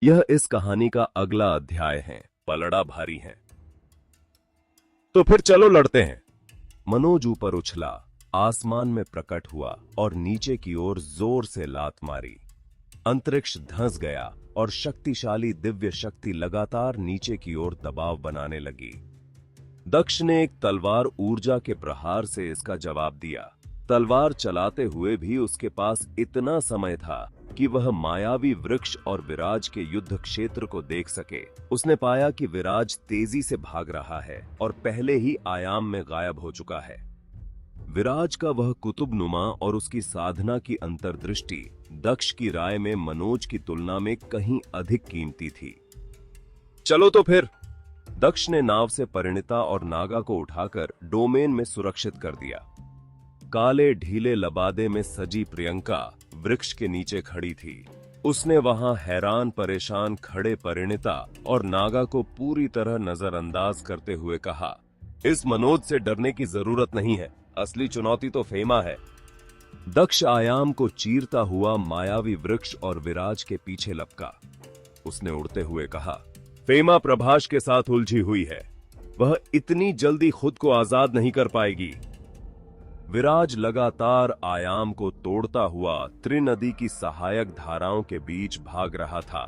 यह इस कहानी का अगला अध्याय है। पलड़ा भारी है। तो फिर चलो लड़ते हैं। मनोज ऊपर उछला, आसमान में प्रकट हुआ और नीचे की ओर जोर से लात मारी। अंतरिक्ष धंस गया और शक्तिशाली दिव्य शक्ति लगातार नीचे की ओर दबाव बनाने लगी। दक्ष ने एक तलवार ऊर्जा के प्रहार से इसका जवाब दिया। तलवार चलाते हुए भी उसके पास इतना समय था कि वह मायावी वृक्ष और विराज के युद्ध क्षेत्र को देख सके। उसने पाया कि विराज तेजी से भाग रहा है और पहले ही आयाम में गायब हो चुका है। विराज का वह कुतुबनुमा और उसकी साधना की अंतर्दृष्टि दक्ष की राय में मनोज की तुलना में कहीं अधिक कीमती थी। चलो तो फिर। दक्ष ने नाव से परिणीता और नागा को उठाकर डोमेन में सुरक्षित कर दिया। काले ढीले लबादे में सजी प्रियंका वृक्ष के नीचे खड़ी थी। उसने वहां हैरान परेशान खड़े परिणीता और नागा को पूरी तरह नजरअंदाज करते हुए कहा, इस मनोज से डरने की जरूरत नहीं है, असली चुनौती तो फेमा है। दक्ष आयाम को चीरता हुआ मायावी वृक्ष और विराज के पीछे लपका। उसने उड़ते हुए कहा, फेमा प्रभास के साथ उलझी हुई है, वह इतनी जल्दी खुद को आजाद नहीं कर पाएगी। विराज लगातार आयाम को तोड़ता हुआ त्रिनदी की सहायक धाराओं के बीच भाग रहा था।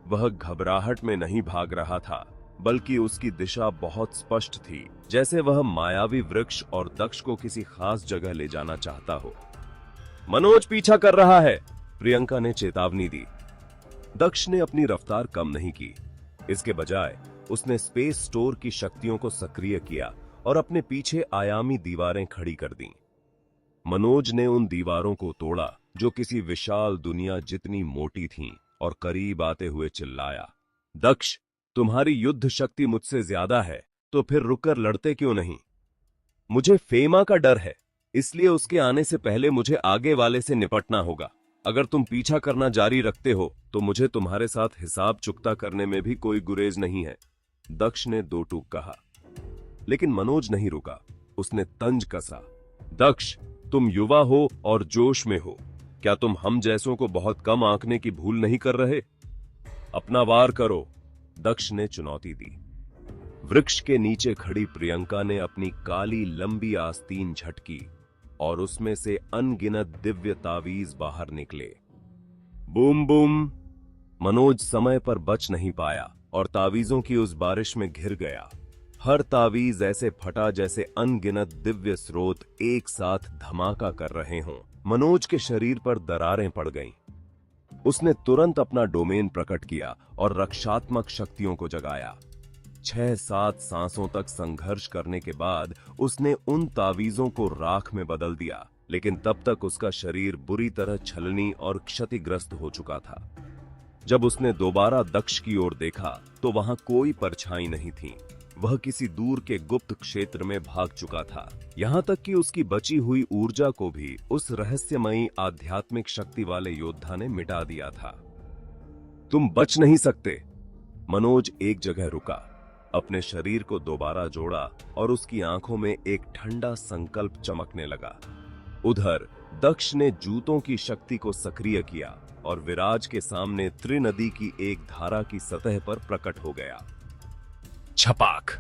वह घबराहट में नहीं भाग रहा था, बल्कि उसकी दिशा बहुत स्पष्ट थी, जैसे वह मायावी वृक्ष और दक्ष को किसी खास जगह ले जाना चाहता हो। मनोज पीछा कर रहा है, प्रियंका ने चेतावनी दी। दक्ष ने अपनी रफ्तार कम नहीं की। इसके बजाय उसने स्पेस स्टोर की शक्तियों को सक्रिय किया और अपने पीछे आयामी दीवारें खड़ी कर दीं। मनोज ने उन दीवारों को तोड़ा जो किसी विशाल दुनिया जितनी मोटी थीं, और करीब आते हुए चिल्लाया, दक्ष, तुम्हारी युद्ध शक्ति मुझसे ज्यादा है, तो फिर रुककर लड़ते क्यों नहीं? मुझे फेमा का डर है, इसलिए उसके आने से पहले मुझे आगे वाले से निपटना होगा। अगर तुम पीछा करना जारी रखते हो तो मुझे तुम्हारे साथ हिसाब चुकता करने में भी कोई गुरेज नहीं है, दक्ष ने दो टूक कहा। लेकिन मनोज नहीं रुका। उसने तंज कसा, दक्ष, तुम युवा हो और जोश में हो, क्या तुम हम जैसों को बहुत कम आंकने की भूल नहीं कर रहे? अपना वार करो, दक्ष ने चुनौती दी। वृक्ष के नीचे खड़ी प्रियंका ने अपनी काली लंबी आस्तीन झटकी और उसमें से अनगिनत दिव्य तावीज बाहर निकले। Boom boom. मनोज समय पर बच नहीं पाया और तावीजों की उस बारिश में घिर गया। हर तावीज ऐसे फटा जैसे अनगिनत दिव्य स्रोत एक साथ धमाका कर रहे हों। मनोज के शरीर पर दरारें पड़ गईं। उसने तुरंत अपना डोमेन प्रकट किया और रक्षात्मक शक्तियों को जगाया। 6-7 सांसों तक संघर्ष करने के बाद उसने उन तावीजों को राख में बदल दिया, लेकिन तब तक उसका शरीर बुरी तरह छलनी और क्षतिग्रस्त हो चुका था। जब उसने दोबारा दक्ष की ओर देखा तो वहां कोई परछाई नहीं थी। वह किसी दूर के गुप्त क्षेत्र में भाग चुका था। यहां तक कि उसकी बची हुई ऊर्जा को भी उस रहस्यमयी आध्यात्मिक शक्ति वाले योद्धा ने मिटा दिया था। तुम बच नहीं सकते। मनोज एक जगह रुका, अपने शरीर को दोबारा जोड़ा और उसकी आंखों में एक ठंडा संकल्प चमकने लगा। उधर दक्ष ने जूतों की शक्ति को सक्रिय किया और विराज के सामने त्रिनदी की एक धारा की सतह पर प्रकट हो गया। छपाक।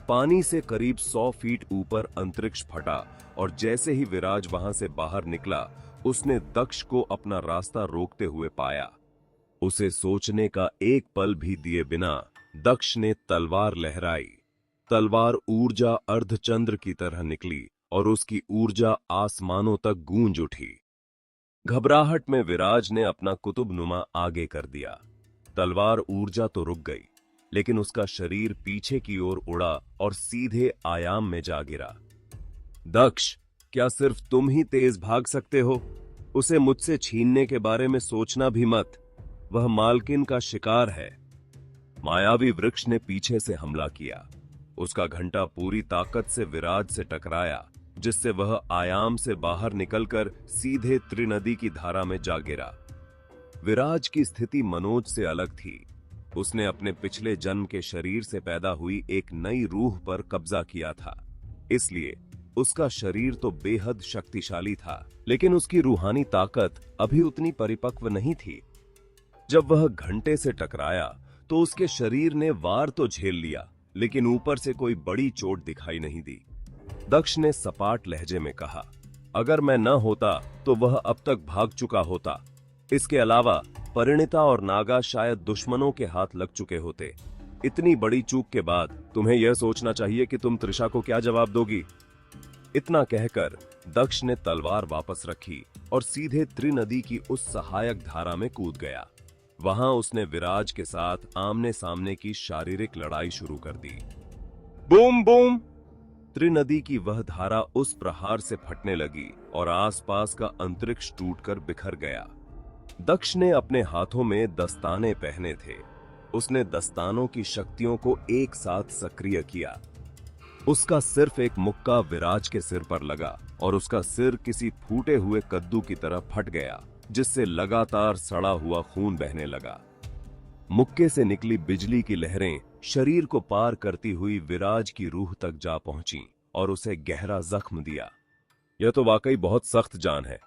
पानी से करीब 100 फीट ऊपर अंतरिक्ष फटा और जैसे ही विराज वहां से बाहर निकला, उसने दक्ष को अपना रास्ता रोकते हुए पाया। उसे सोचने का एक पल भी दिए बिना दक्ष ने तलवार लहराई। तलवार ऊर्जा अर्धचंद्र की तरह निकली और उसकी ऊर्जा आसमानों तक गूंज उठी। घबराहट में विराज ने अपना कुतुबनुमा आगे कर दिया। तलवार ऊर्जा तो रुक गई, लेकिन उसका शरीर पीछे की ओर उड़ा और सीधे आयाम में जा गिरा। दक्ष, क्या सिर्फ तुम ही तेज भाग सकते हो? उसे मुझसे छीनने के बारे में सोचना भी मत, वह मालकिन का शिकार है। मायावी वृक्ष ने पीछे से हमला किया। उसका घंटा पूरी ताकत से विराज से टकराया, जिससे वह आयाम से बाहर निकलकर सीधे त्रिनदी की धारा में जा गिरा। विराज की स्थिति मनोज से अलग थी। उसने अपने पिछले जन्म के शरीर से पैदा हुई एक नई रूह पर कब्जा किया था, इसलिए उसका शरीर तो बेहद शक्तिशाली था, लेकिन उसकी रूहानी ताकत अभी उतनी परिपक्व नहीं थी। जब वह घंटे से टकराया तो उसके शरीर ने वार तो झेल लिया, लेकिन ऊपर से कोई बड़ी चोट दिखाई नहीं दी। दक्ष ने सपाट लहजे में कहा, अगर मैं न होता तो वह अब तक भाग चुका होता। इसके अलावा परिणीता और नागा शायद दुश्मनों के हाथ लग चुके होते। इतनी बड़ी चूक के बाद तुम्हें यह सोचना चाहिए कि तुम त्रिशा को क्या जवाब दोगी। इतना कहकर दक्ष ने तलवार वापस रखी और सीधे त्रिनदी की उस सहायक धारा में कूद गया। वहां उसने विराज के साथ आमने सामने की शारीरिक लड़ाई शुरू कर दी। Boom boom! त्रिनदी की वह धारा उस प्रहार से फटने लगी और आसपास का अंतरिक्ष टूटकर बिखर गया। दक्ष ने अपने हाथों में दस्ताने पहने थे। उसने दस्तानों की शक्तियों को एक साथ सक्रिय किया। उसका सिर्फ एक मुक्का विराज के सिर पर लगा और उसका सिर किसी फूटे हुए कद्दू की तरह फट गया, जिससे लगातार सड़ा हुआ खून बहने लगा। मुक्के से निकली बिजली की लहरें शरीर को पार करती हुई विराज की रूह तक जा पहुंची और उसे गहरा जख्म दिया। यह तो वाकई बहुत सख्त जान है।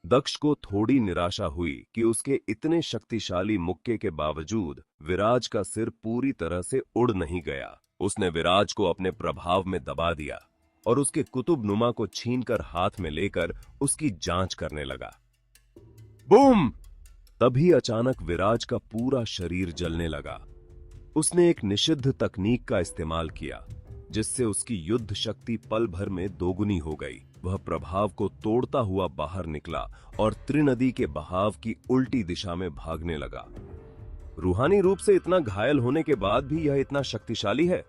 दक्ष को थोड़ी निराशा हुई कि उसके इतने शक्तिशाली मुक्के के बावजूद विराज का सिर पूरी तरह से उड़ नहीं गया। उसने विराज को अपने प्रभाव में दबा दिया और उसके कुतुबनुमा को छीनकर हाथ में लेकर उसकी जांच करने लगा। बूम! तभी अचानक विराज का पूरा शरीर जलने लगा। उसने एक निषिद्ध तकनीक का इस्तेमाल किया, जिससे उसकी युद्ध शक्ति पल भर में दोगुनी हो गई। वह प्रभाव को तोड़ता हुआ बाहर निकला और त्रिनदी के बहाव की उल्टी दिशा में भागने लगा। रूहानी रूप से इतना घायल होने के बाद भी यह इतना शक्तिशाली है।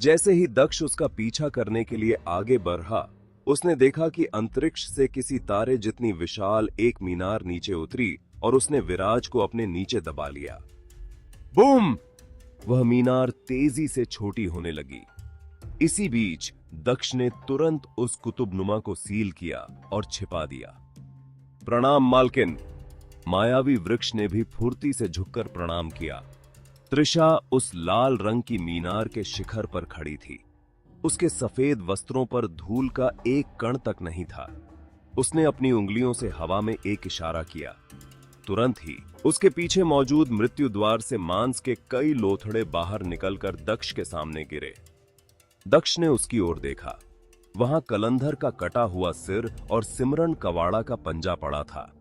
जैसे ही दक्ष उसका पीछा करने के लिए आगे बढ़ा, उसने देखा कि अंतरिक्ष से किसी तारे जितनी विशाल एक मीनार नीचे उतरी और उसने विराज को अपने नीचे दबा लिया। बूम! वह मीनार तेजी से छोटी होने लगी। इसी बीच दक्ष ने तुरंत उस कुतुबनुमा को सील किया और छिपा दिया। प्रणाम मालकिन! मायावी वृक्ष ने भी फुर्ती से झुककर प्रणाम किया। त्रिशा उस लाल रंग की मीनार के शिखर पर खड़ी थी। उसके सफेद वस्त्रों पर धूल का एक कण तक नहीं था। उसने अपनी उंगलियों से हवा में एक इशारा किया। तुरंत ही उसके पीछे मौजूद मृत्यु द्वार से मांस के कई लोथड़े बाहर निकलकर दक्ष के सामने गिरे। दक्ष ने उसकी ओर देखा। वहां कलंधर का कटा हुआ सिर और सिमरन कवाड़ा का पंजा पड़ा था।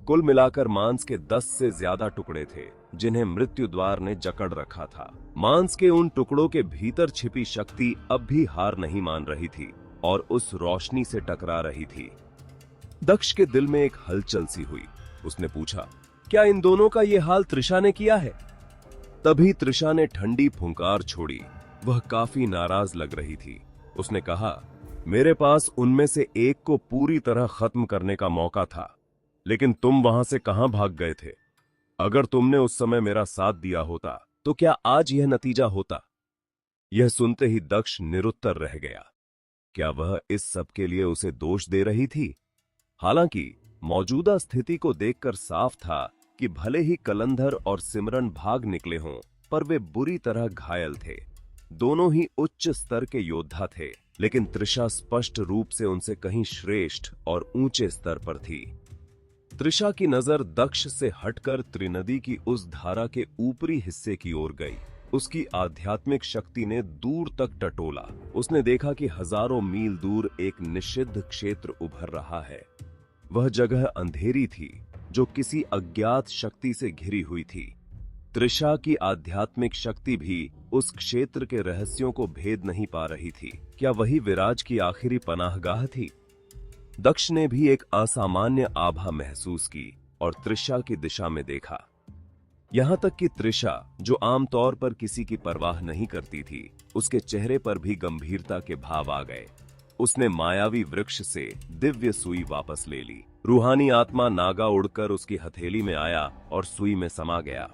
कुल मिलाकर मांस के 10 से ज्यादा टुकड़े थे, जिन्हें मृत्यु द्वार ने जकड़ रखा था। मांस के उन टुकड़ों के भीतर छिपी शक्ति अब भी हार नहीं मान रही थी और उस रोशनी से टकरा रही थी। दक्ष के दिल में एक हलचल सी हुई। उसने पूछा, क्या इन दोनों का ये हाल त्रिशा ने किया है? तभी त्रिशा ने ठंडी फुंकार छोड़ी। वह काफी नाराज लग रही थी। उसने कहा, मेरे पास उनमें से एक को पूरी तरह खत्म करने का मौका था, लेकिन तुम वहां से कहां भाग गए थे? अगर तुमने उस समय मेरा साथ दिया होता तो क्या आज यह नतीजा होता? यह सुनते ही दक्ष निरुत्तर रह गया। क्या वह इस सब के लिए उसे दोष दे रही थी? हालांकि मौजूदा स्थिति को देखकर साफ था कि भले ही कलंधर और सिमरन भाग निकले हों, पर वे बुरी तरह घायल थे। दोनों ही उच्च स्तर के योद्धा थे, लेकिन त्रिशा स्पष्ट रूप से उनसे कहीं श्रेष्ठ और ऊंचे स्तर पर थी। त्रिशा की नजर दक्ष से हटकर त्रिनदी की उस धारा के ऊपरी हिस्से की ओर गई। उसकी आध्यात्मिक शक्ति ने दूर तक टटोला। उसने देखा कि हजारों मील दूर एक निषिद्ध क्षेत्र उभर रहा है। वह जगह अंधेरी थी, जो किसी अज्ञात शक्ति से घिरी हुई थी। त्रिशा की आध्यात्मिक शक्ति भी उस क्षेत्र के रहस्यों को भेद नहीं पा रही थी। क्या वही विराज की आखिरी पनाहगाह थी? दक्ष ने भी एक असामान्य आभा महसूस की और त्रिशा की दिशा में देखा। यहां तक कि त्रिशा, जो आमतौर पर किसी की परवाह नहीं करती थी, उसके चेहरे पर भी गंभीरता के भाव आ गए। उसने मायावी वृक्ष से दिव्य सुई वापस ले ली। रूहानी आत्मा नागा उड़कर उसकी हथेली में आया और सुई में समा गया।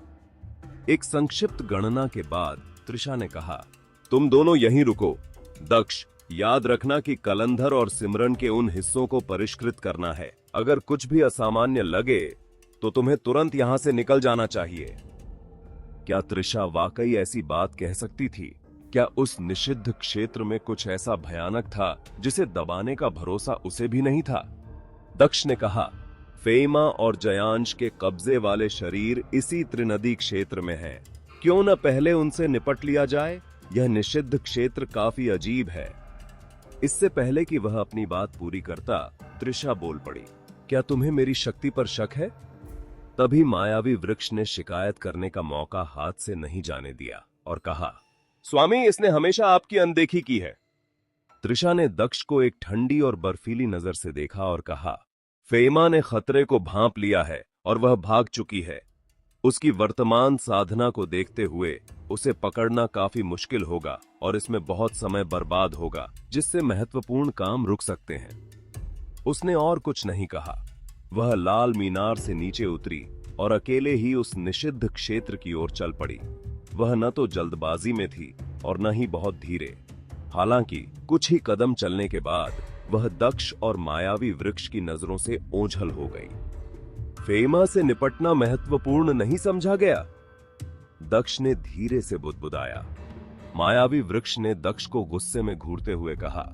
एक संक्षिप्त गणना के बाद त्रिशा ने कहा, तुम दोनों यहीं रुको। दक्ष, याद रखना कि कलंधर और सिमरन के उन हिस्सों को परिष्कृत करना है। अगर कुछ भी असामान्य लगे तो तुम्हें तुरंत यहां से निकल जाना चाहिए। क्या त्रिशा वाकई ऐसी बात कह सकती थी? क्या उस निषिद्ध क्षेत्र में कुछ ऐसा भयानक था जिसे दबाने का भरोसा उसे भी नहीं था? दक्ष ने कहा, फेमा और जयांश के कब्जे वाले शरीर इसी त्रिनदी क्षेत्र में हैं। क्यों न पहले उनसे निपट लिया जाए? यह निषिद्ध क्षेत्र काफी अजीब है। इससे पहले कि वह अपनी बात पूरी करता, त्रिशा बोल पड़ी, क्या तुम्हें मेरी शक्ति पर शक है? तभी मायावी वृक्ष ने शिकायत करने का मौका हाथ से नहीं जाने दिया और कहा, स्वामी, इसने हमेशा आपकी अनदेखी की है। त्रिशा ने दक्ष को एक ठंडी और बर्फीली नजर से देखा और कहा, फेमा ने खतरे को भांप लिया है और वह भाग चुकी है। उसकी वर्तमान साधना को देखते हुए उसे पकड़ना काफी मुश्किल होगा और इसमें बहुत समय बर्बाद होगा, जिससे महत्वपूर्ण काम रुक सकते हैं। उसने और कुछ नहीं कहा। वह लाल मीनार से नीचे उतरी और अकेले ही उस निषिद्ध क्षेत्र की ओर चल पड़ी। वह न तो जल्दबाजी में थी और न ही बहुत धीरे। हालांकि कुछ ही कदम चलने के बाद वह दक्ष और मायावी वृक्ष की नजरों से ओझल हो गई। फेमा से निपटना महत्वपूर्ण नहीं समझा गया? दक्ष ने धीरे से बुदबुदाया। मायावी वृक्ष ने दक्ष को गुस्से में घूरते हुए कहा,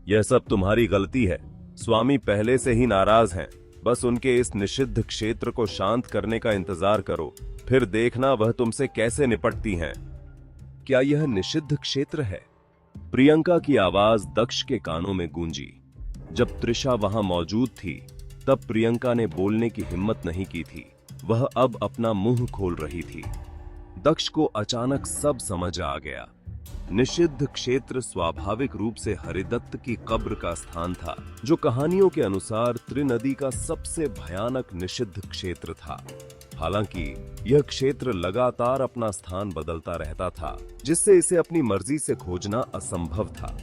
यह सब तुम्हारी गलती है। स्वामी पहले से ही नाराज हैं। बस उनके इस निषिद्ध क्षेत्र को शांत करने का इंतजार करो, फिर देखना वह तुमसे कैसे निपटती हैं। क्या यह निषिद्ध क्षेत्र है? प्रियंका की आवाज दक्ष के कानों में गूंजी। जब त्रिशा वहां मौजूद थी, तब प्रियंका ने बोलने की हिम्मत नहीं की थी। वह अब अपना मुंह खोल रही थी। दक्ष को अचानक सब समझ आ गया। निषिद्ध क्षेत्र स्वाभाविक रूप से हरिदत्त की कब्र का स्थान था, जो कहानियों के अनुसार त्रिनदी का सबसे भयानक निषिद्ध क्षेत्र था। हालांकि यह क्षेत्र लगातार अपना स्थान बदलता रहता था, जिससे इसे अपनी मर्जी से खोजना असंभव था।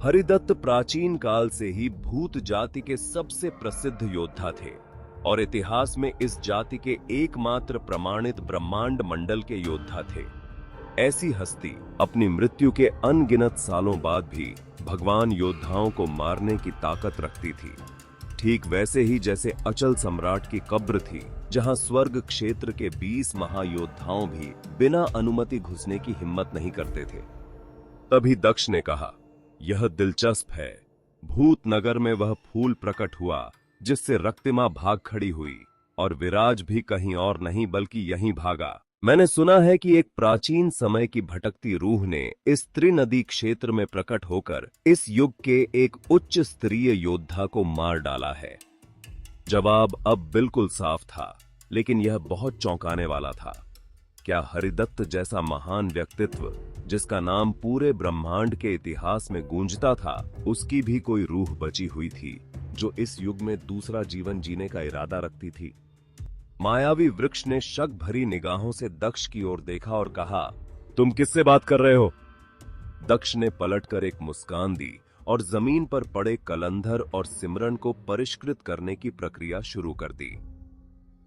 हरिदत्त प्राचीन काल से ही भूत जाति के सबसे प्रसिद्ध योद्धा थे और इतिहास में इस जाति के एकमात्र प्रमाणित ब्रह्मांड मंडल के योद्धा थे। ऐसी हस्ती अपनी मृत्यु के अनगिनत सालों बाद भी भगवान योद्धाओं को मारने की ताकत रखती थी। ठीक वैसे ही जैसे अचल सम्राट की कब्र थी, जहां स्वर्ग क्षेत्र के 20 महायोद्धाओं भी बिना अनुमति घुसने की हिम्मत नहीं करते थे। तभी दक्ष ने कहा, यह दिलचस्प है। भूत नगर में वह फूल प्रकट हुआ जिससे रक्तिमा भाग खड़ी हुई, और विराज भी कहीं और नहीं बल्कि यहीं भागा। मैंने सुना है कि एक प्राचीन समय की भटकती रूह ने इस त्रिनदी क्षेत्र में प्रकट होकर इस युग के एक उच्च स्तरीय योद्धा को मार डाला है। जवाब अब बिल्कुल साफ था, लेकिन यह बहुत चौंकाने वाला था। क्या हरिदत्त जैसा महान व्यक्तित्व, जिसका नाम पूरे ब्रह्मांड के इतिहास में गूंजता था, उसकी भी कोई रूह बची हुई थी जो इस युग में दूसरा जीवन जीने का इरादा रखती थी? मायावी वृक्ष ने शक भरी निगाहों से दक्ष की ओर देखा और कहा, तुम किससे बात कर रहे हो? दक्ष ने पलटकर एक मुस्कान दी और जमीन पर पड़े कलंधर और सिमरन को परिष्कृत करने की प्रक्रिया शुरू कर दी।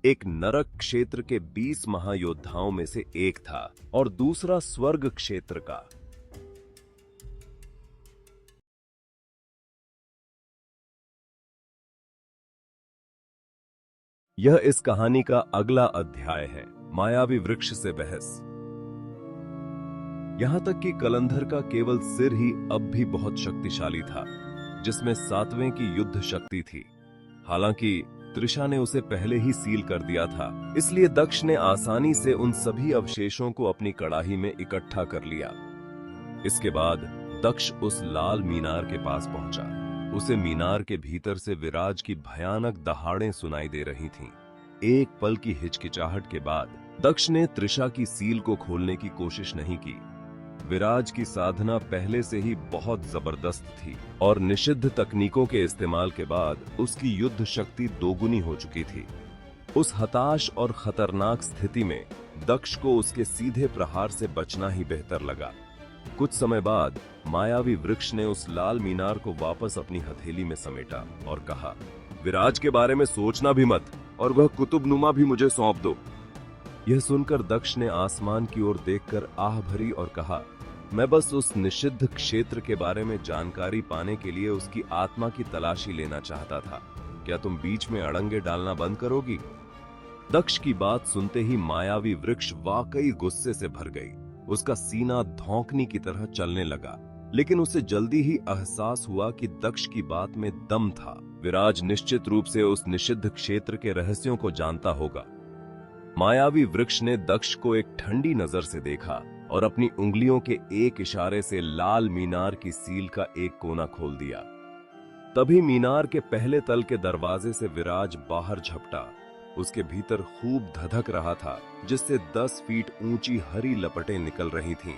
एक नरक क्षेत्र के 20 महायोद्धाओं में से एक था और दूसरा स्वर्ग क्षेत्र का। यह इस कहानी का अगला अध्याय है, मायावी वृक्ष से बहस। यहां तक कि कलंधर का केवल सिर ही अब भी बहुत शक्तिशाली था, जिसमें 7वें की युद्ध शक्ति थी। हालांकि त्रिशा ने उसे पहले ही सील कर दिया था, इसलिए दक्ष ने आसानी से उन सभी अवशेषों को अपनी कड़ाही में इकट्ठा कर लिया। इसके बाद दक्ष उस लाल मीनार के पास पहुंचा। उसे मीनार के भीतर से विराज की भयानक दहाड़ें सुनाई दे रही थीं। एक पल की हिचकिचाहट के बाद दक्ष ने त्रिशा की सील को खोलने की कोशिश नहीं की। विराज की साधना पहले से ही बहुत जबरदस्त थी और निषिद्ध तकनीकों के इस्तेमाल के बाद उसकी युद्ध शक्ति दोगुनी हो चुकी थी। उस हताश और खतरनाक स्थिति में दक्ष को उसके सीधे प्रहार से बचना ही बेहतर लगा। कुछ समय बाद मायावी वृक्ष ने उस लाल मीनार को वापस अपनी हथेली में समेटा और कहा, विराज के बारे में सोचना भी मत, और वह कुतुबनुमा भी मुझे सौंप दो। यह सुनकर दक्ष ने आसमान की ओर देखकर आह भरी और कहा, मैं बस उस निषिद्ध क्षेत्र के बारे में जानकारी पाने के लिए उसकी आत्मा की तलाशी लेना चाहता था। क्या तुम बीच में अड़ंगे डालना बंद करोगी? दक्ष की बात सुनते ही मायावी वृक्ष वाकई गुस्से से भर गई। उसका सीना धौंकनी की तरह चलने लगा। लेकिन उसे जल्दी ही एहसास हुआ कि दक्ष की बात में दम था। विराज निश्चित रूप से उस निषिद्ध क्षेत्र के रहस्यों को जानता होगा। मायावी वृक्ष ने दक्ष को एक ठंडी नजर से देखा और अपनी उंगलियों के एक इशारे से लाल मीनार की सील का एक कोना खोल दिया। तभी मीनार के पहले तल के दरवाजे से विराज बाहर झपटा। उसके भीतर खूब धधक रहा था, जिससे 10 फीट ऊंची हरी लपटें निकल रही थीं।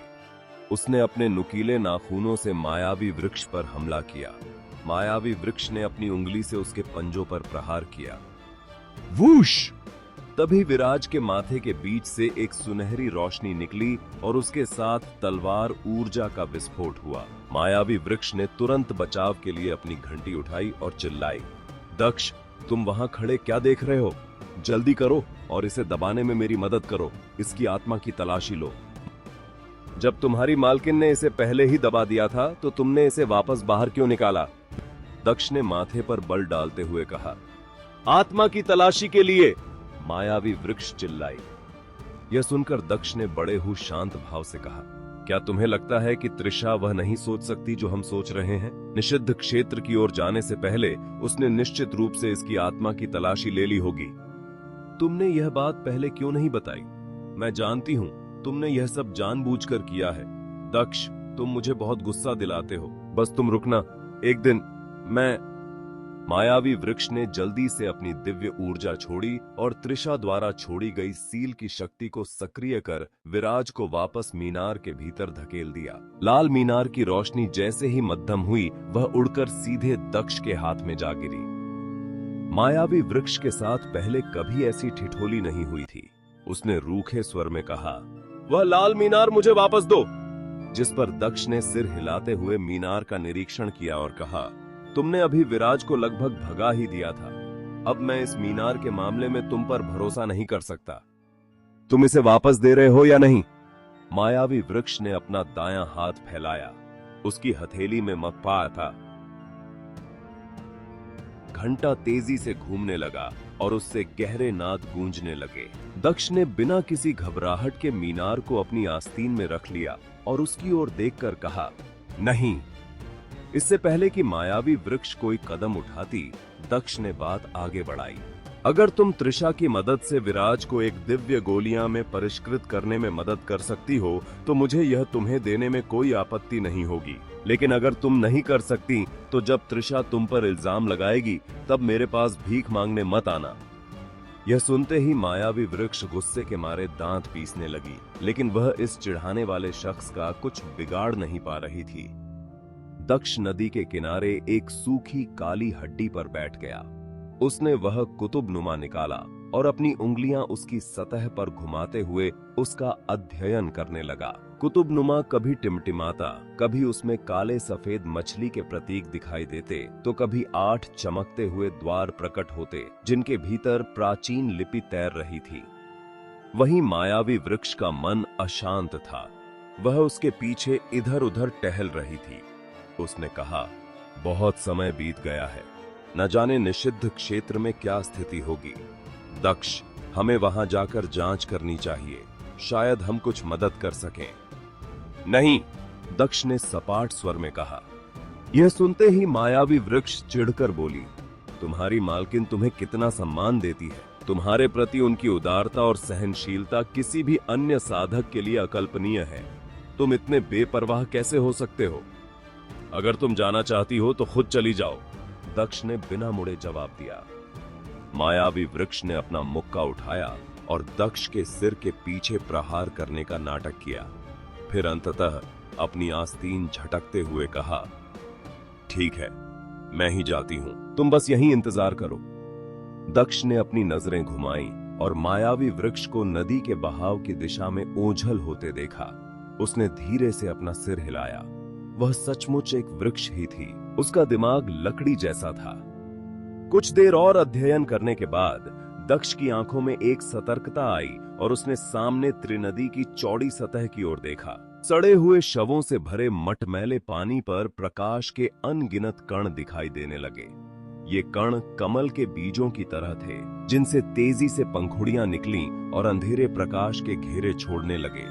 उसने अपने नुकीले नाखूनों से मायावी वृक्ष पर हमला किया। मायावी वृक्ष ने अपनी उंगली से उसके पंजों पर प्रहार किया। वूश! तभी विराज के माथे के बीच से एक सुनहरी रोशनी निकली और उसके साथ तलवार ऊर्जा का विस्फोट हुआ। मायावी वृक्ष ने तुरंत बचाव के लिए अपनी घंटी उठाई और चिल्लाई, दक्ष, तुम वहां खड़े क्या देख रहे हो? जल्दी करो और इसे दबाने में मेरी मदद करो। इसकी आत्मा की तलाशी लो। जब तुम्हारी मालकिन ने इसे पहले ही दबा दिया था तो तुमने इसे वापस बाहर क्यों निकाला? दक्ष ने माथे पर बल डालते हुए कहा। आत्मा की तलाशी के लिए, मायावी वृक्ष चिल्लाई। यह सुनकर दक्ष ने बड़े ही शांत भाव से कहा, क्या तुम्हें लगता है कि त्रिशा वह नहीं सोच सकती जो हम सोच रहे हैं? निषिद्ध क्षेत्र की ओर जाने से पहले उसने निश्चित रूप से इसकी आत्मा की तलाशी ले ली होगी। तुमने यह बात पहले क्यों नहीं बताई? मैं जानती हूं तुमने यह सब जानबूझकर किया है। दक्ष, तुम मुझे बहुत गुस्सा दिलाते हो। बस तुम रुकना, एक दिन मैं। मायावी वृक्ष ने जल्दी से अपनी दिव्य ऊर्जा छोड़ी और त्रिशा द्वारा छोड़ी गई सील की शक्ति को सक्रिय कर विराज को वापस मीनार के भीतर धकेल दिया। लाल मीनार की रोशनी जैसे ही मध्यम हुई, वह उड़कर सीधे दक्ष के हाथ में जा गिरी। मायावी वृक्ष के साथ पहले कभी ऐसी ठिठोली नहीं हुई थी। उसने रूखे स्वर में कहा, वह लाल मीनार मुझे वापस दो। जिस पर दक्ष ने सिर हिलाते हुए मीनार का निरीक्षण किया और कहा, तुमने अभी विराज को लगभग भगा ही दिया था। अब मैं इस मीनार के मामले में तुम पर भरोसा नहीं कर सकता। तुम इसे वापस दे रहे हो या नहीं? मायावी वृक्ष ने अपना दायां हाथ फैलाया। उसकी हथेली में मगफा था। घंटा तेजी से घूमने लगा और उससे गहरे नाद गूंजने लगे। दक्ष ने बिना किसी घबराहट के मीनार को अपनी आस्तीन में रख लिया और उसकी ओर देखकर कहा, नहीं। इससे पहले कि मायावी वृक्ष कोई कदम उठाती, दक्ष ने बात आगे बढ़ाई। अगर तुम त्रिशा की मदद से विराज को एक दिव्य गोलियां में परिष्कृत करने में मदद कर सकती हो तो मुझे यह तुम्हें देने में कोई आपत्ति नहीं होगी। लेकिन अगर तुम नहीं कर सकती तो जब त्रिशा तुम पर इल्जाम लगाएगी तब मेरे पास भीख मांगने मत आना। यह सुनते ही मायावी वृक्ष गुस्से के मारे दांत पीसने लगी, लेकिन वह इस चिढ़ाने वाले शख्स का कुछ बिगाड़ नहीं पा रही थी। दक्ष नदी के किनारे एक सूखी काली हड्डी पर बैठ गया। उसने वह कुतुबनुमा निकाला और अपनी उंगलियां उसकी सतह पर घुमाते हुए उसका अध्ययन करने लगा। कुतुबनुमा कभी टिमटिमाता, कभी उसमें काले सफेद मछली के प्रतीक दिखाई देते, तो कभी 8 चमकते हुए द्वार प्रकट होते जिनके भीतर प्राचीन लिपि तैर रही थी। वहीं मायावी वृक्ष का मन अशांत था। वह उसके पीछे इधर उधर टहल रही थी। उसने कहा, बहुत समय बीत गया है, न जाने निषिद्ध क्षेत्र में क्या स्थिति होगी। दक्ष, हमें वहां जाकर जांच करनी चाहिए, शायद हम कुछ मदद कर सकें। नहीं, दक्ष ने सपाट स्वर में कहा। यह सुनते ही मायावी वृक्ष चिढ़कर बोली, तुम्हारी मालकिन तुम्हें कितना सम्मान देती है। तुम्हारे प्रति उनकी उदारता और सहनशीलता किसी भी अन्य साधक के लिए अकल्पनीय है। तुम इतने बेपरवाह कैसे हो सकते हो? अगर तुम जाना चाहती हो तो खुद चली जाओ, दक्ष ने बिना मुड़े जवाब दिया। मायावी वृक्ष ने अपना मुक्का उठाया और दक्ष के सिर के पीछे प्रहार करने का नाटक किया। फिर अंततः अपनी आस्तीन झटकते हुए कहा, ठीक है, मैं ही जाती हूं, तुम बस यहीं इंतजार करो। दक्ष ने अपनी नजरें घुमाई और मायावी वृक्ष को नदी के बहाव की दिशा में ओझल होते देखा। उसने धीरे से अपना सिर हिलाया। वह सचमुच एक वृक्ष ही थी। उसका दिमाग लकड़ी जैसा था। कुछ देर और अध्ययन करने के बाद दक्ष की आंखों में एक सतर्कता आई और उसने सामने त्रिनदी की चौड़ी सतह की ओर देखा। सड़े हुए शवों से भरे मटमैले पानी पर प्रकाश के अनगिनत कण दिखाई देने लगे। ये कण कमल के बीजों की तरह थे, जिनसे तेजी से पंखुड़ियां निकलीं और अंधेरे प्रकाश के घेरे छोड़ने लगे।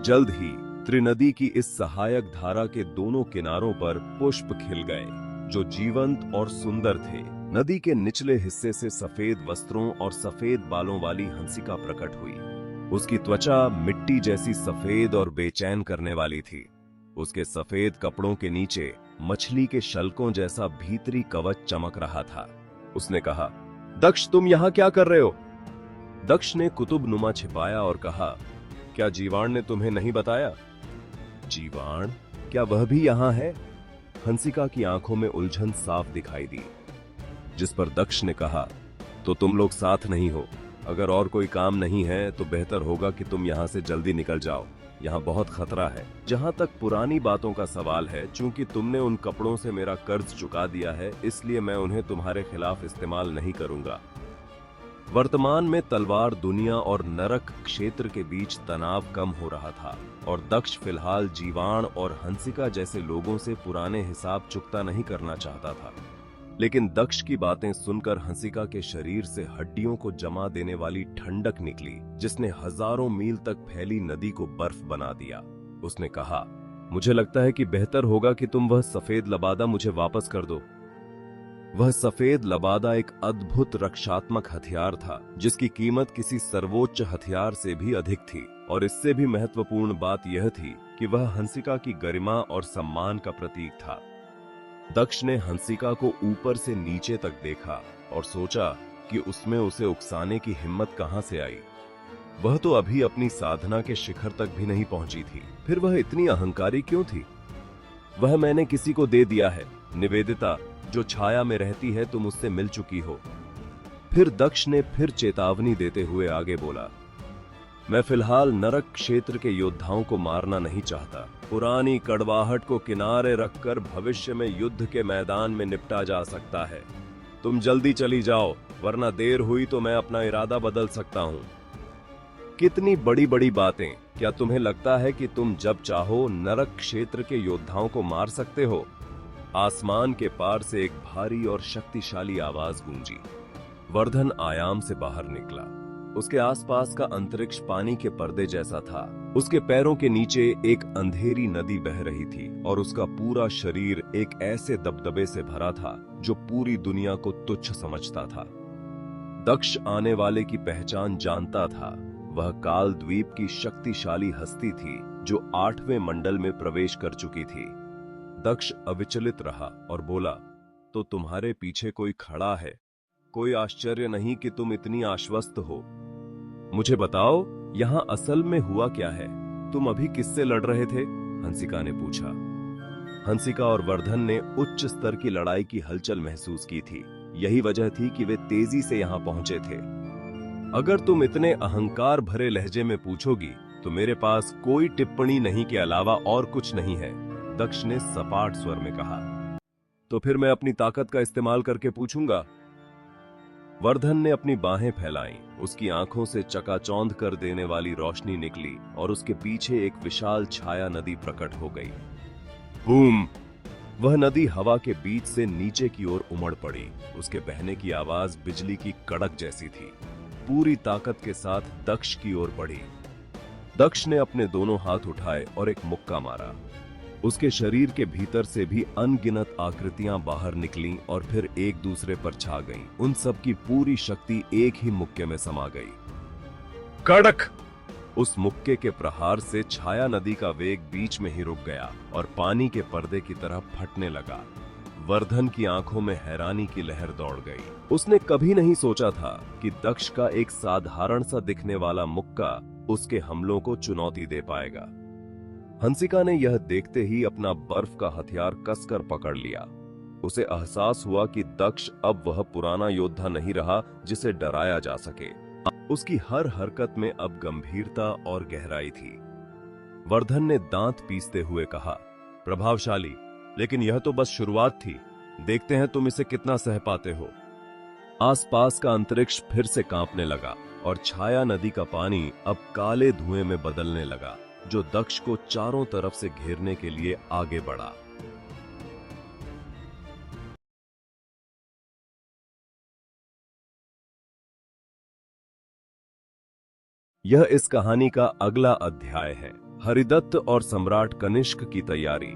जल्द ही त्रिनदी की इस सहायक धारा के दोनों किनारों पर पुष्प खिल गए, जो जीवंत और सुंदर थे। नदी के निचले हिस्से से सफेद वस्त्रों और सफेद बालों वाली हंसिका प्रकट हुई। उसकी त्वचा मिट्टी जैसी सफेद और बेचैन करने वाली थी। उसके सफेद कपड़ों के नीचे मछली के शल्कों जैसा भीतरी कवच चमक रहा था। उसने कहा, दक्ष, तुम यहां क्या कर रहे हो? दक्ष ने कुतुबनुमा छिपाया और कहा, क्या जीवाण ने तुम्हें नहीं बताया? जीवाण? क्या वह भी यहां है? हंसिका की आंखों में उलझन साफ दिखाई दी, जिस पर दक्ष ने कहा, तो तुम लोग साथ नहीं हो। अगर और कोई काम नहीं है तो बेहतर होगा कि तुम यहां से जल्दी निकल जाओ। यहां बहुत खतरा है। जहां तक पुरानी बातों का सवाल है, चूंकि तुमने उन कपड़ों से मेरा कर्ज चुका दिया है, इसलिए मैं उन्हें तुम्हारे खिलाफ इस्तेमाल नहीं करूंगा। वर्तमान में तलवार दुनिया और नरक क्षेत्र के बीच तनाव कम हो रहा था, और दक्ष फिलहाल जीवाण और हंसिका जैसे लोगों से पुराने हिसाब चुकता नहीं करना चाहता था। लेकिन दक्ष की बातें सुनकर हंसिका के शरीर से हड्डियों को जमा देने वाली ठंडक निकली, जिसने हजारों मील तक फैली नदी को बर्फ बना दिया। उसने कहा, मुझे लगता है कि बेहतर होगा कि तुम वह सफेद लबादा मुझे वापस कर दो। वह सफेद लबादा एक अद्भुत रक्षात्मक हथियार था, जिसकी कीमत किसी सर्वोच्च हथियार से भी अधिक थी। और इससे भी महत्वपूर्ण बात यह थी कि वह हंसिका की गरिमा और सम्मान का प्रतीक था। दक्ष ने हंसिका को ऊपर से नीचे तक देखा और सोचा कि उसमें उसे उकसाने की हिम्मत कहां से आई। वह तो अभी अपनी साधना के शिखर तक भी नहीं पहुंची थी, फिर वह इतनी अहंकारी क्यों थी? वह मैंने किसी को दे दिया है। निवेदिता, जो छाया में रहती है, तुम उससे मिल चुकी हो। फिर दक्ष ने फिर चेतावनी देते हुए आगे बोला, मैं फिलहाल नरक क्षेत्र के योद्धाओं को मारना नहीं चाहता। पुरानी कड़वाहट को किनारे रखकर भविष्य में युद्ध के मैदान में निपटा जा सकता है। तुम जल्दी चली जाओ, वरना देर हुई तो मैं अपना इरादा बदल सकता हूं। कितनी बड़ी बड़ी बातें! क्या तुम्हें लगता है कि तुम जब चाहो नरक क्षेत्र के योद्धाओं को मार सकते हो? आसमान के पार से एक भारी और शक्तिशाली आवाज गूंजी। वर्धन आयाम से बाहर निकला। उसके आसपास का अंतरिक्ष पानी के पर्दे जैसा था। उसके पैरों के नीचे एक अंधेरी नदी बह रही थी, और उसका पूरा शरीर एक ऐसे दबदबे से भरा था जो पूरी दुनिया को तुच्छ समझता था। दक्ष आने वाले की पहचान जानता था। वह काल द्वीप की शक्तिशाली हस्ती थी, जो 8वें मंडल में प्रवेश कर चुकी थी। दक्ष अविचलित रहा और बोला, तो तुम्हारे पीछे कोई खड़ा है। कोई आश्चर्य नहीं कि तुम इतनी आश्वस्त हो। मुझे बताओ, यहां असल में हुआ क्या है? तुम अभी किससे लड़ रहे थे? हंसिका ने पूछा। हंसिका और वर्धन ने उच्च स्तर की लड़ाई की हलचल महसूस की थी। यही वजह थी कि वे तेजी से यहां पहुंचे थे। अगर तुम इतने अहंकार भरे लहजे में पूछोगी, तो मेरे पास कोई टिप्पणी नहीं के अलावा और कुछ नहीं है, दक्ष ने सपाट स्वर में कहा। तो फिर मैं अपनी ताकत का इस्तेमाल करके पूछूंगा। वर्धन ने अपनी बाहें फैलाईं। उसकी आंखों से चकाचौंध कर देने वाली रोशनी निकली, और उसके पीछे एक विशाल छाया नदी प्रकट हो गई। बूम! वह नदी हवा के बीच से नीचे की ओर उमड़ पड़ी। उसके बहने की आवाज बिजली की कड़क जैसी थी। पूरी ताकत के साथ दक्ष की ओर बढ़ी। दक्ष ने अपने दोनों हाथ उठाए और एक मुक्का मारा। उसके शरीर के भीतर से भी अनगिनत आकृतियां बाहर निकलीं और फिर एक दूसरे पर छा गईं। उन सब की पूरी शक्ति एक ही मुक्के में समा गई। कड़क! उस मुक्के के प्रहार से छाया नदी का वेग बीच में ही रुक गया और पानी के पर्दे की तरह फटने लगा। वर्धन की आंखों में हैरानी की लहर दौड़ गई। उसने कभी नहीं सोचा था कि दक्ष का एक साधारण सा दिखने वाला मुक्का उसके हमलों को चुनौती दे पाएगा। हंसिका ने यह देखते ही अपना बर्फ का हथियार कसकर पकड़ लिया। उसे एहसास हुआ कि दक्ष अब वह पुराना योद्धा नहीं रहा जिसे डराया जा सके। उसकी हर हरकत में अब गंभीरता और गहराई थी। वर्धन ने दांत पीसते हुए कहा, प्रभावशाली, लेकिन यह तो बस शुरुआत थी। देखते हैं तुम इसे कितना सह पाते हो। आसपास का अंतरिक्ष फिर से कांपने लगा और छाया नदी का पानी अब काले धुएं में बदलने लगा, जो दक्ष को चारों तरफ से घेरने के लिए आगे बढ़ा। यह इस कहानी का अगला अध्याय है। हरिदत्त और सम्राट कनिष्क की तैयारी।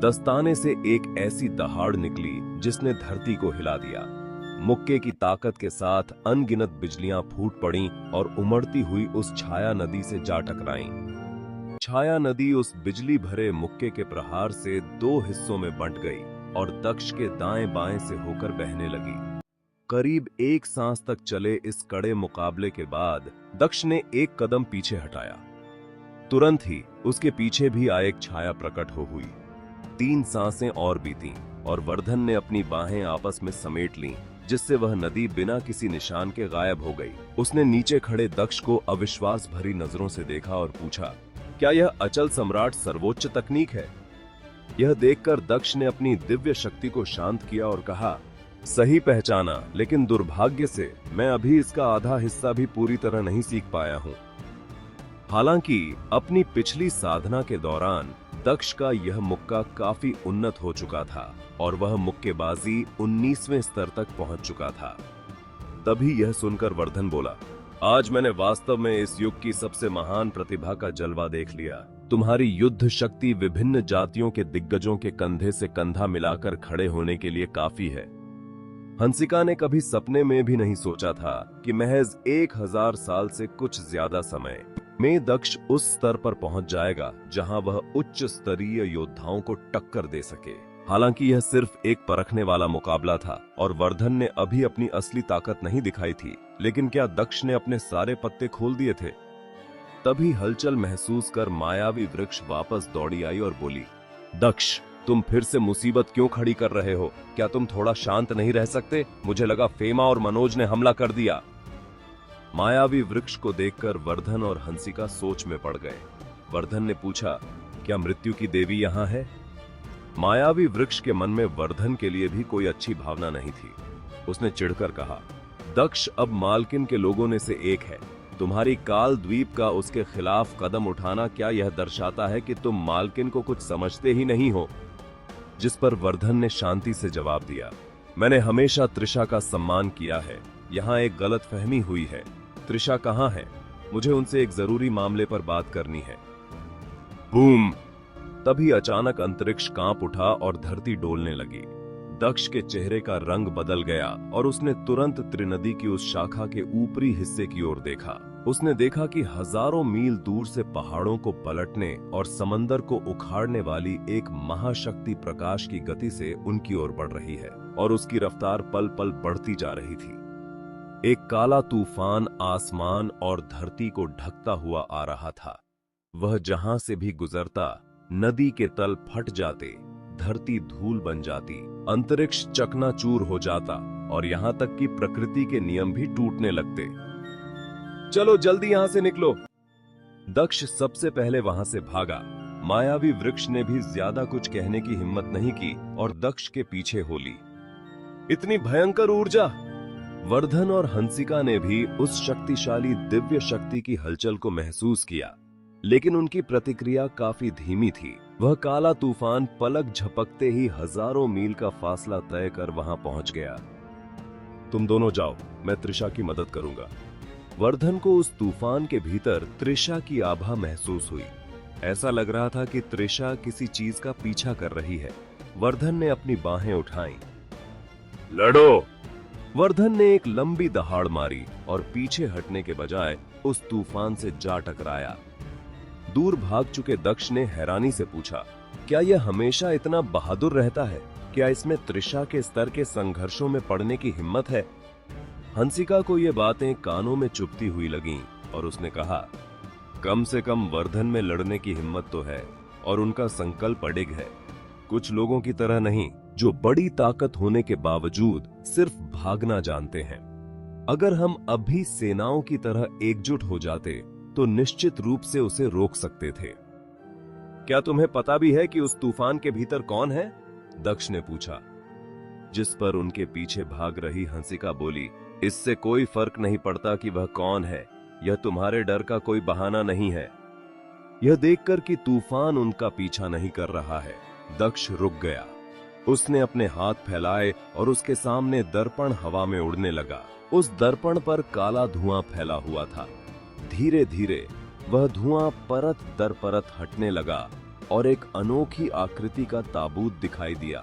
दस्ताने से एक ऐसी दहाड़ निकली जिसने धरती को हिला दिया। मुक्के की ताकत के साथ अनगिनत बिजलियां फूट पड़ीं और उमड़ती हुई उस छाया नदी से जा टकराईं। छाया नदी उस बिजली भरे मुक्के के प्रहार से दो हिस्सों में बंट गई और दक्ष के दाएं बाएं से होकर बहने लगी। करीब एक सांस तक चले इस कड़े मुकाबले के बाद दक्ष ने एक कदम पीछे हटाया। तुरंत ही उसके पीछे भी आए छाया प्रकट हो हुई। 3 सांसें और बीतीं और वर्धन ने अपनी बाहें आपस में समेट लीं, जिससे वह नदी बिना किसी निशान के गायब हो गई। उसने नीचे खड़े दक्ष को अविश्वास भरी नजरों से देखा और पूछा, क्या यह अचल सम्राट सर्वोच्च तकनीक है? यह देखकर दक्ष ने अपनी दिव्य शक्ति को शांत किया और कहा, सही पहचाना, लेकिन दुर्भाग्य से मैं अभी इसका आधा हिस्सा भी पूरी तरह नहीं सीख पाया हूं। हालांकि अपनी पिछली साधना के दौरान दक्ष का यह मुक्का काफी उन्नत हो चुका था और वह मुक्केबाजी 19वें स्तर तक पहुंच चुका था। तभी यह सुनकर वर्धन बोला, आज मैंने वास्तव में इस युग की सबसे महान प्रतिभा का जलवा देख लिया। तुम्हारी युद्ध शक्ति विभिन्न जातियों के दिग्गजों के कंधे से कंधा मिलाकर खड़े होने के लिए काफी है। हंसिका ने कभी सपने में भी नहीं सोचा था कि महज 1000 साल से कुछ ज्यादा समय में दक्ष उस स्तर पर पहुंच जाएगा जहां वह उच्च स्तरीय योद्धाओं को टक्कर दे सके। हालांकि यह सिर्फ एक परखने वाला मुकाबला था और वर्धन ने अभी अपनी असली ताकत नहीं दिखाई थी, लेकिन क्या दक्ष ने अपने सारे पत्ते खोल दिए थे? तभी हलचल महसूस कर मायावी वृक्ष वापस दौड़ी आई और बोली, दक्ष, तुम फिर से मुसीबत क्यों खड़ी कर रहे हो? क्या तुम थोड़ा शांत नहीं रह सकते? मुझे लगा फेमा और मनोज ने हमला कर दिया। मायावी वृक्ष को देखकर वर्धन और हंसिका सोच में पड़ गए। वर्धन ने पूछा, क्या मृत्यु की देवी यहाँ है? मायावी वृक्ष के मन में वर्धन के लिए भी कोई अच्छी भावना नहीं थी। उसने चिढ़कर कहा, दक्ष अब मालकिन के लोगों में से एक है। तुम्हारी काल द्वीप का उसके खिलाफ कदम उठाना क्या यह दर्शाता है कि तुम मालकिन को कुछ समझते ही नहीं हो? जिस पर वर्धन ने शांति से जवाब दिया, मैंने हमेशा त्रिशा का सम्मान किया है। यहाँ एक गलतफहमी हुई है। त्रिशा कहाँ है? मुझे उनसे एक जरूरी मामले पर बात करनी है। बूम! तभी अचानक अंतरिक्ष कांप उठा और धरती डोलने लगी। दक्ष के चेहरे का रंग बदल गया और उसने तुरंत त्रिनदी की उस शाखा के ऊपरी हिस्से की ओर देखा। उसने देखा कि हजारों मील दूर से पहाड़ों को पलटने और समंदर को उखाड़ने वाली एक महाशक्ति प्रकाश की गति से उनकी ओर बढ़ रही है और उसकी रफ्तार पल पल बढ़ती जा रही थी। एक काला तूफान आसमान और धरती को ढकता हुआ आ रहा था। वह जहां से भी गुजरता, नदी के तल फट जाते, धरती धूल बन जाती, अंतरिक्ष चकनाचूर हो जाता और यहां तक कि प्रकृति के नियम भी टूटने लगते। चलो जल्दी यहां से निकलो। दक्ष सबसे पहले वहां से भागा। मायावी वृक्ष ने भी ज्यादा कुछ कहने की हिम्मत नहीं की और दक्ष के पीछे हो ली। इतनी भयंकर ऊर्जा! वर्धन और हंसिका ने भी उस शक्तिशाली दिव्य शक्ति की हलचल को महसूस किया, लेकिन उनकी प्रतिक्रिया काफी धीमी थी। वह काला तूफान पलक झपकते ही हजारों मील का फासला तय कर वहां पहुंच गया। तुम दोनों जाओ, मैं त्रिशा की मदद करूंगा। वर्धन को उस तूफान के भीतर त्रिशा की आभा महसूस हुई। ऐसा लग रहा था कि त्रिशा किसी चीज का पीछा कर रही है। वर्धन ने अपनी बाहें उठाईं। लड़ो! वर्धन ने एक लंबी दहाड़ मारी और पीछे हटने के बजाय उस तूफान से जा टकराया। दूर भाग चुके दक्ष ने हैरानी से पूछा, क्या यह हमेशा इतना बहादुर रहता है? क्या इसमें त्रिशा के स्तर के संघर्षों में पड़ने की हिम्मत है? हंसिका को ये बातें कानों में चुभती हुई लगीं और उसने कहा, कम से कम वर्धन में लड़ने की हिम्मत तो है और उनका संकल्प अडिग है। कुछ लोगों की तरह नहीं, जो बड़ी ताकत होने के बावजूद सिर्फ भागना जानते हैं। अगर हम अब भी सेनाओं की तरह एकजुट हो जाते तो निश्चित रूप से उसे रोक सकते थे। क्या तुम्हें पता भी है कि उस तूफान के भीतर कौन है? दक्ष ने पूछा। जिस पर उनके पीछे भाग रही हंसिका बोली, इससे कोई फर्क नहीं पड़ता कि वह कौन है। यह तुम्हारे डर का कोई बहाना नहीं है। यह देखकर कि तूफान उनका पीछा नहीं कर रहा है, दक्ष रुक गया। उसने अपने हाथ फैलाए और उसके सामने दर्पण हवा में उड़ने लगा। उस दर्पण पर काला धुआं फैला हुआ था। धीरे धीरे वह धुआं परत दर परत हटने लगा और एक अनोखी आकृति का ताबूत दिखाई दिया।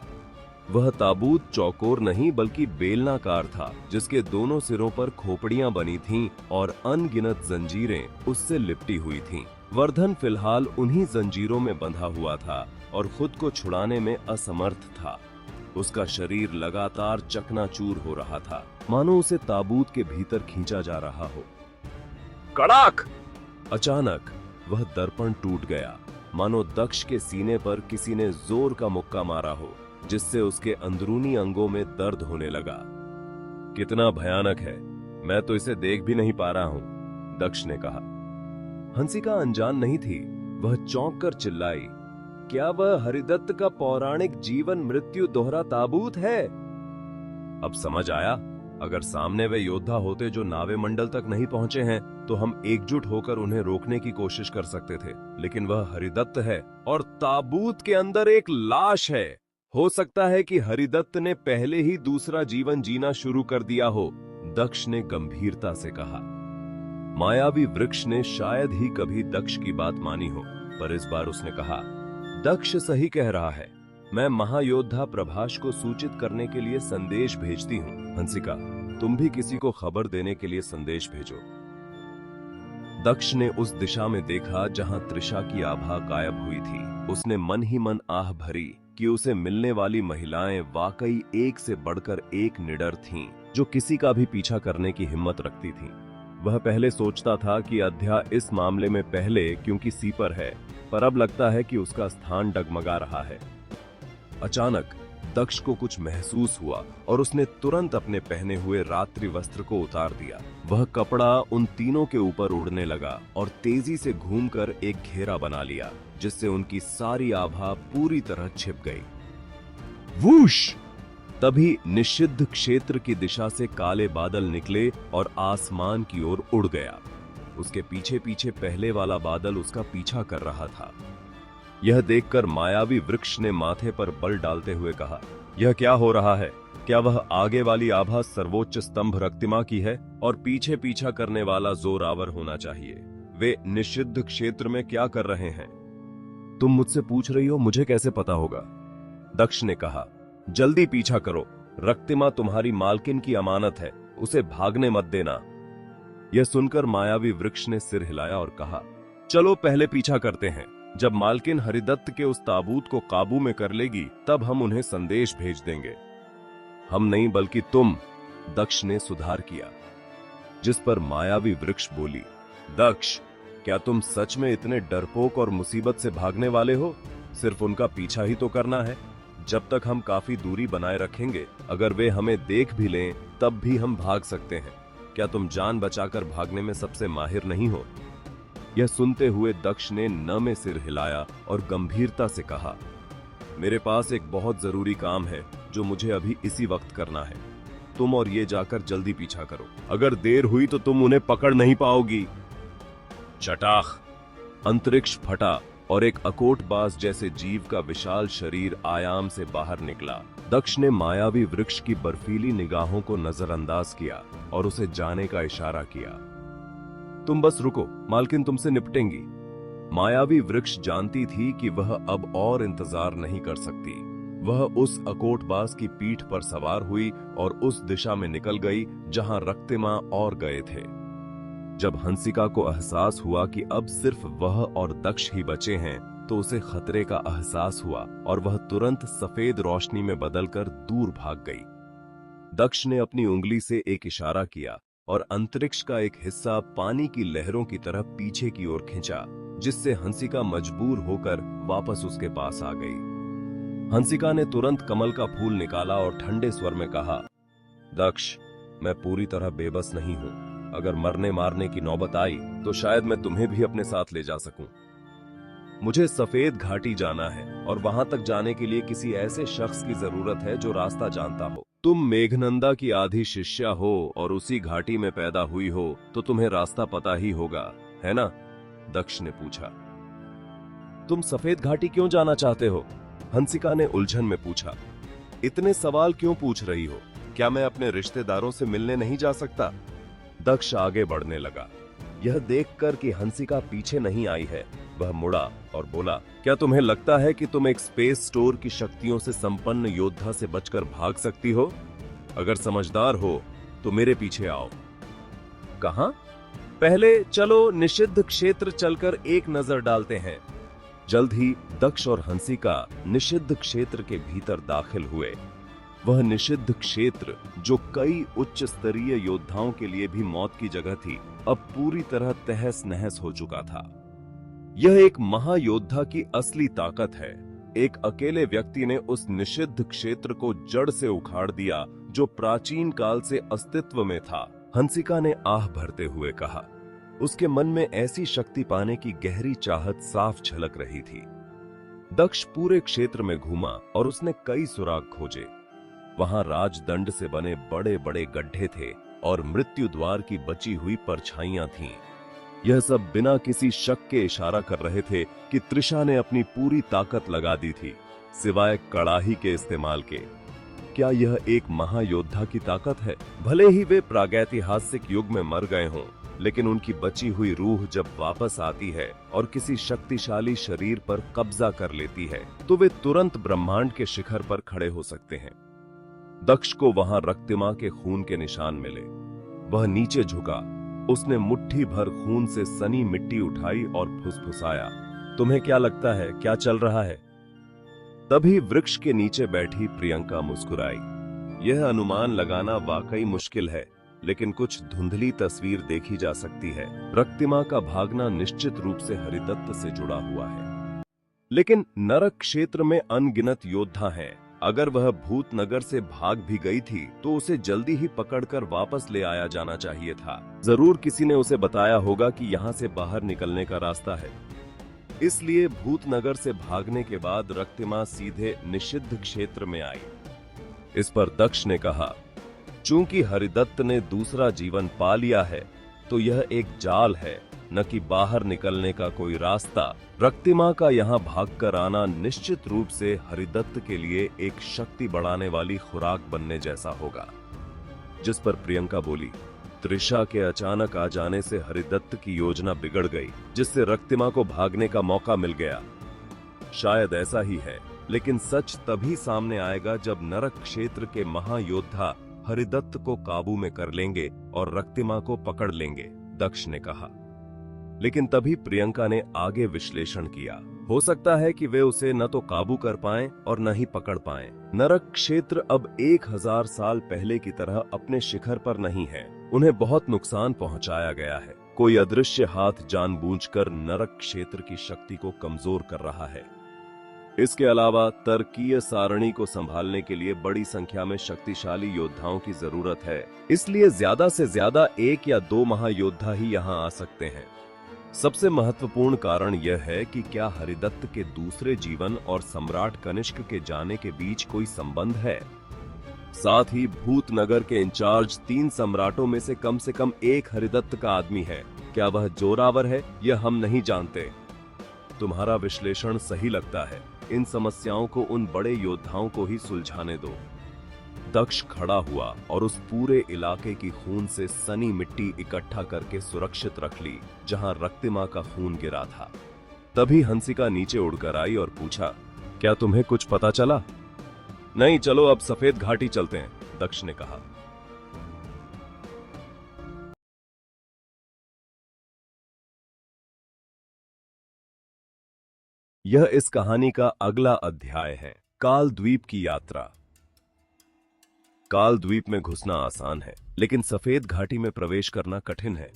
वह ताबूत चौकोर नहीं बल्कि बेलनाकार था, जिसके दोनों सिरों पर खोपड़ियां बनी थीं और अनगिनत जंजीरें उससे लिपटी हुई थीं। वर्धन फिलहाल उन्हीं जंजीरों में बंधा हुआ था और खुद को छुड़ाने में असमर्थ था। उसका शरीर लगातार चकनाचूर हो रहा था, मानो उसे ताबूत के भीतर खींचा जा रहा हो। कड़ाक! अचानक वह दर्पण टूट गया, मानो दक्ष के सीने पर किसी ने जोर का मुक्का मारा हो, जिससे उसके अंदरूनी अंगों में दर्द होने लगा। कितना भयानक है, मैं तो इसे देख भी नहीं पा रहा हूं, दक्ष ने कहा। हंसिका अनजान नहीं थी। वह चौंक कर चिल्लाई, क्या वह हरिदत्त का पौराणिक जीवन मृत्यु दोहरा ताबूत है? अब समझ आया, अगर सामने वे योद्धा होते जो नावे मंडल तक नहीं पहुंचे हैं, तो हम एकजुट होकर उन्हें रोकने की कोशिश कर सकते थे, लेकिन वह हरिदत्त है और ताबूत के अंदर एक लाश है। हो सकता है कि हरिदत्त ने पहले ही दूसरा जीवन जीना शुरू कर दिया हो, दक्ष ने गंभीरता से कहा। मायावी वृक्ष ने शायद ही कभी दक्ष की बात मानी हो, पर इस बार उसने कहा, दक्ष सही कह रहा है। मैं महायोद्धा प्रभास को सूचित करने के लिए संदेश भेजती हूँ। हंसिका, तुम भी किसी को खबर देने के लिए संदेश भेजो। दक्ष ने उस दिशा में देखा जहां त्रिशा की आभा गायब हुई थी। उसने मन ही मन आह भरी कि उसे मिलने वाली महिलाएं वाकई एक से बढ़कर एक निडर थीं, जो किसी का भी पीछा करने की हिम्मत रखती थीं। वह पहले सोचता था कि अध्या इस मामले में पहले क्योंकि सीपर है, पर अब लगता है कि उसका स्थान डगमगा रहा है। अचानक दक्ष को कुछ महसूस हुआ और उसने तुरंत अपने पहने हुए रात्रि वस्त्र को उतार दिया। वह कपड़ा उन तीनों के ऊपर उड़ने लगा और तेजी से घूमकर एक घेरा बना लिया, जिससे उनकी सारी आभा पूरी तरह छिप गई। वूश! तभी निषिद्ध क्षेत्र की दिशा से काले बादल निकले और आसमान की ओर उड़ गया। उसके पीछे पीछे पहले वाला बादल उसका पीछा कर रहा था। यह देखकर मायावी वृक्ष ने माथे पर बल डालते हुए कहा, यह क्या हो रहा है? क्या वह आगे वाली आभा सर्वोच्च स्तंभ रक्तिमा की है और पीछे पीछा करने वाला जोरावर होना चाहिए? वे निषिद्ध क्षेत्र में क्या कर रहे हैं? तुम मुझसे पूछ रही हो, मुझे कैसे पता होगा? दक्ष ने कहा, जल्दी पीछा करो। रक्तिमा तुम्हारी मालकिन की अमानत है, उसे भागने मत देना। यह सुनकर मायावी वृक्ष ने सिर हिलाया और कहा, चलो पहले पीछा करते हैं। जब मालकिन हरिदत्त के उस ताबूत को काबू में कर लेगी, तब हम उन्हें संदेश भेज देंगे। हम नहीं बल्कि तुम, दक्ष ने सुधार किया। जिस पर मायावी वृक्ष बोली, दक्ष, क्या तुम सच में इतने डरपोक और मुसीबत से भागने वाले हो? सिर्फ उनका पीछा ही तो करना है। जब तक हम काफी दूरी बनाए रखेंगे, अगर वे हमें देख भी लें तब भी हम भाग सकते हैं। क्या तुम जान बचाकर भागने में सबसे माहिर नहीं हो? यह सुनते हुए दक्ष ने न में सिर हिलाया और गंभीरता से कहा, मेरे पास एक बहुत जरूरी काम है जो मुझे अभी इसी वक्त करना है। तुम और ये जाकर जल्दी पीछा करो। अगर देर हुई तो तुम उन्हें पकड़ नहीं पाओगी। चटाख! अंतरिक्ष फटा और एक अकोटबाज जैसे जीव का विशाल शरीर आयाम से बाहर निकला। दक्ष ने मायावी वृक्ष की बर्फीली निगाहों को नजरअंदाज किया और उसे जाने का इशारा किया। तुम बस रुको, मालकिन तुमसे निपटेंगी। मायावी वृक्ष जानती थी कि वह अब और इंतजार नहीं कर सकती। वह उस अकोटबाज की पीठ पर सवार हुई और उस दिशा में निकल गई जहां रक्तिमा और गए थे। जब हंसिका को एहसास हुआ कि अब सिर्फ वह और दक्ष ही बचे हैं, तो उसे खतरे का एहसास हुआ और वह तुरंत सफेद रोशनी में बदलकर दूर भाग गई। दक्ष ने अपनी उंगली से एक इशारा किया और अंतरिक्ष का एक हिस्सा पानी की लहरों की तरह पीछे की ओर खिंचा, जिससे हंसिका मजबूर होकर वापस उसके पास आ गई। हंसिका ने तुरंत कमल का फूल निकाला और ठंडे स्वर में कहा, दक्ष, मैं पूरी तरह बेबस नहीं हूं। अगर मरने मारने की नौबत आई तो शायद मैं तुम्हें भी अपने साथ ले जा सकूं। मुझे सफेद घाटी जाना है और वहां तक जाने के लिए किसी ऐसे शख्स की जरूरत है जो रास्ता जानता हो। तुम मेघनंदा की आधी शिष्या हो और उसी घाटी में पैदा हुई हो, तो तुम्हें रास्ता पता ही होगा, है ना? दक्ष ने पूछा। तुम सफेद घाटी क्यों जाना चाहते हो? हंसिका ने उलझन में पूछा। इतने सवाल क्यों पूछ रही हो? क्या मैं अपने रिश्तेदारों से मिलने नहीं जा सकता? दक्ष आगे बढ़ने लगा। यह देखकर कि हंसिका पीछे नहीं आई है, वह मुड़ा और बोला, क्या तुम्हें लगता है कि तुम एक स्पेस स्टोर की शक्तियों से संपन्न योद्धा से बचकर भाग सकती हो? अगर समझदार हो तो मेरे पीछे आओ। कहां? पहले चलो निषिद्ध क्षेत्र चलकर एक नजर डालते हैं। जल्द ही दक्ष और हंसिका निषिद्ध क्षेत्र के भीतर दाखिल हुए। वह निषिद्ध क्षेत्र, जो कई उच्च स्तरीय योद्धाओं के लिए भी मौत की जगह थी, अब पूरी तरह तहस नहस हो चुका था। यह एक महायोद्धा की असली ताकत है। एक अकेले व्यक्ति ने उस निषिद्ध क्षेत्र को जड़ से उखाड़ दिया जो प्राचीन काल से अस्तित्व में था। हंसिका ने आह भरते हुए कहा। उसके मन में ऐसी शक्ति पाने की गहरी चाहत साफ झलक रही थी। दक्ष पूरे क्षेत्र में घूमा और उसने कई सुराग खोजे। वहां राजदंड से बने बड़े बड़े गड्ढे थे और मृत्यु द्वार की बची हुई परछाइयां थीं। यह सब बिना किसी शक के इशारा कर रहे थे कि त्रिशा ने अपनी पूरी ताकत लगा दी थी, सिवाय कड़ाही के इस्तेमाल के। क्या यह एक महायोद्धा की ताकत है? भले ही वे प्रागैतिहासिक युग में मर गए हों, लेकिन उनकी बची हुई रूह जब वापस आती है और किसी शक्तिशाली शरीर पर कब्जा कर लेती है, तो वे तुरंत ब्रह्मांड के शिखर पर खड़े हो सकते हैं। दक्ष को वहां रक्तिमा के खून के निशान मिले। वह नीचे झुका। उसने मुट्ठी भर खून से सनी मिट्टी उठाई और फुसफुसाया, तुम्हें क्या लगता है क्या चल रहा है? तभी वृक्ष के नीचे बैठी प्रियंका मुस्कुराई। यह अनुमान लगाना वाकई मुश्किल है, लेकिन कुछ धुंधली तस्वीर देखी जा सकती है। रक्तिमा का भागना निश्चित रूप से हरिदत्त से जुड़ा हुआ है, लेकिन नरक क्षेत्र में अनगिनत योद्धा हैं। अगर वह भूतनगर से भाग भी गई थी तो उसे जल्दी ही पकड़कर वापस ले आया जाना चाहिए था। जरूर किसी ने उसे बताया होगा कि यहाँ से बाहर निकलने का रास्ता है। इसलिए भूतनगर से भागने के बाद रक्तिमा सीधे निषिद्ध क्षेत्र में आई। इस पर दक्ष ने कहा, चूंकि हरिदत्त ने दूसरा जीवन पा लिया है तो यह एक जाल है, न कि बाहर निकलने का कोई रास्ता। रक्तिमा का यहाँ भागकर आना निश्चित रूप से हरिदत्त के लिए एक शक्ति बढ़ाने वाली खुराक बनने जैसा होगा। जिस पर प्रियंका बोली, त्रिशा के अचानक आ जाने से हरिदत्त की योजना बिगड़ गई, जिससे रक्तिमा को भागने का मौका मिल गया। शायद ऐसा ही है, लेकिन सच तभी सामने आएगा जब नरक क्षेत्र के महायोद्धा हरिदत्त को काबू में कर लेंगे और रक्तिमा को पकड़ लेंगे, दक्ष ने कहा। लेकिन तभी प्रियंका ने आगे विश्लेषण किया। हो सकता है कि वे उसे न तो काबू कर पाएं और न ही पकड़ पाएं। नरक क्षेत्र अब 1000 साल पहले की तरह अपने शिखर पर नहीं है। उन्हें बहुत नुकसान पहुंचाया गया है। कोई अदृश्य हाथ जानबूझकर नरक क्षेत्र की शक्ति को कमजोर कर रहा है। इसके अलावा तर्कीय सारणी को संभालने के लिए बड़ी संख्या में शक्तिशाली योद्धाओं की जरूरत है। इसलिए ज्यादा से ज्यादा 1 या 2 महायोद्धा ही यहाँ आ सकते हैं। सबसे महत्वपूर्ण कारण यह है कि क्या हरिदत्त के दूसरे जीवन और सम्राट कनिष्क के जाने के बीच कोई संबंध है। साथ ही भूतनगर के इंचार्ज 3 सम्राटों में से कम 1 हरिदत्त का आदमी है। क्या वह जोरावर है, यह हम नहीं जानते। तुम्हारा विश्लेषण सही लगता है। इन समस्याओं को उन बड़े योद्धाओं को ही सुलझाने दो। दक्ष खड़ा हुआ और उस पूरे इलाके की खून से सनी मिट्टी इकट्ठा करके सुरक्षित रख ली जहां रक्तिमा का खून गिरा था। तभी हंसिका नीचे उड़कर आई और पूछा, क्या तुम्हें कुछ पता चला? नहीं, चलो अब सफेद घाटी चलते हैं, दक्ष ने कहा। यह इस कहानी का अगला अध्याय है, काल द्वीप की यात्रा। काल द्वीप में घुसना आसान है, लेकिन सफेद घाटी में प्रवेश करना कठिन है।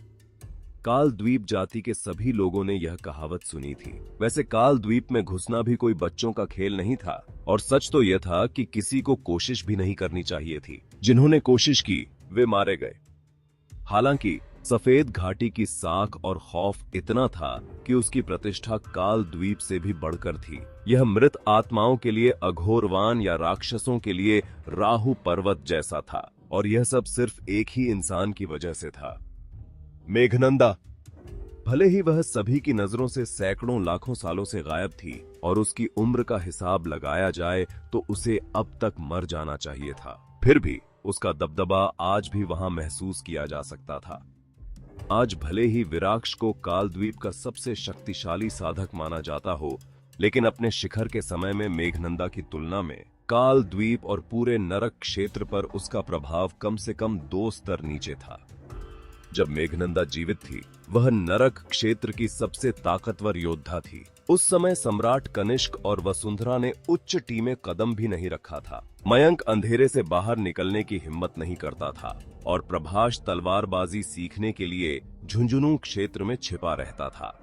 काल द्वीप जाति के सभी लोगों ने यह कहावत सुनी थी। वैसे काल द्वीप में घुसना भी कोई बच्चों का खेल नहीं था, और सच तो यह था कि किसी को कोशिश भी नहीं करनी चाहिए थी। जिन्होंने कोशिश की वे मारे गए। हालांकि सफेद घाटी की साख और खौफ इतना था कि उसकी प्रतिष्ठा काल द्वीप से भी बढ़कर थी। यह मृत आत्माओं के लिए अघोरवान या राक्षसों के लिए राहु पर्वत जैसा था, और यह सब सिर्फ एक ही इंसान की वजह से था, मेघनंदा। भले ही वह सभी की नजरों से सैकड़ों लाखों सालों से गायब थी और उसकी उम्र का हिसाब लगाया जाए तो उसे अब तक मर जाना चाहिए था, फिर भी उसका दबदबा आज भी वहां महसूस किया जा सकता था। आज भले ही विराक्ष को कालद्वीप का सबसे शक्तिशाली साधक माना जाता हो, लेकिन अपने शिखर के समय में मेघनंदा की तुलना में कालद्वीप और पूरे नरक क्षेत्र पर उसका प्रभाव कम से कम 2 स्तर नीचे था। जब मेघनंदा जीवित थी, वह नरक क्षेत्र की सबसे ताकतवर योद्धा थी। उस समय सम्राट कनिष्क और वसुंधरा ने उच्च टी में कदम भी नहीं रखा था। मयंक अंधेरे से बाहर निकलने की हिम्मत नहीं करता था और प्रभाष तलवारबाजी सीखने के लिए झुंझुनू क्षेत्र में छिपा रहता था।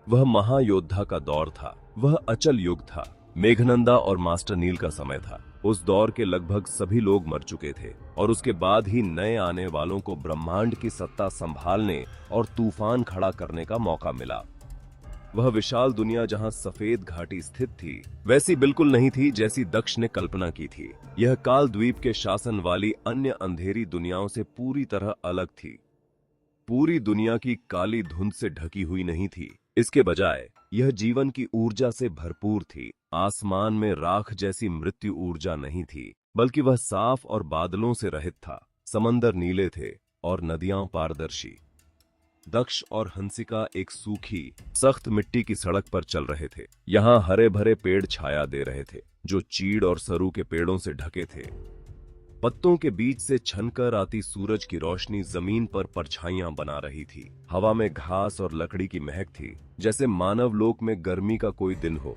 वह महायोद्धा का दौर था, वह अचल युग था। मेघनंदा और मास्टर नील का समय था। उस दौर के लगभग सभी लोग मर चुके थे और उसके बाद ही नए आने वालों को ब्रह्मांड की सत्ता संभालने और तूफान खड़ा करने का मौका मिला। वह विशाल दुनिया जहां सफेद घाटी स्थित थी, वैसी बिल्कुल नहीं थी जैसी दक्ष ने कल्पना की थी। यह कालद्वीप के शासन वाली अन्य अंधेरी दुनियाओं से पूरी तरह अलग थी। पूरी दुनिया की काली धुंध से ढकी हुई नहीं थी, इसके बजाय यह जीवन की ऊर्जा से भरपूर थी। आसमान में राख जैसी मृत्यु ऊर्जा नहीं थी, बल्कि वह साफ और बादलों से रहित था। समंदर नीले थे और नदियां पारदर्शी। दक्ष और हंसिका एक सूखी, सख्त मिट्टी की सड़क पर चल रहे थे। यहाँ हरे भरे पेड़ छाया दे रहे थे, जो चीड़ और सरू के पेड़ों से ढके थे। पत्तों के बीच से छनकर आती सूरज की रोशनी जमीन पर परछाइयां बना रही थी। हवा में घास और लकड़ी की महक थी, जैसे मानव लोक में गर्मी का कोई दिन हो।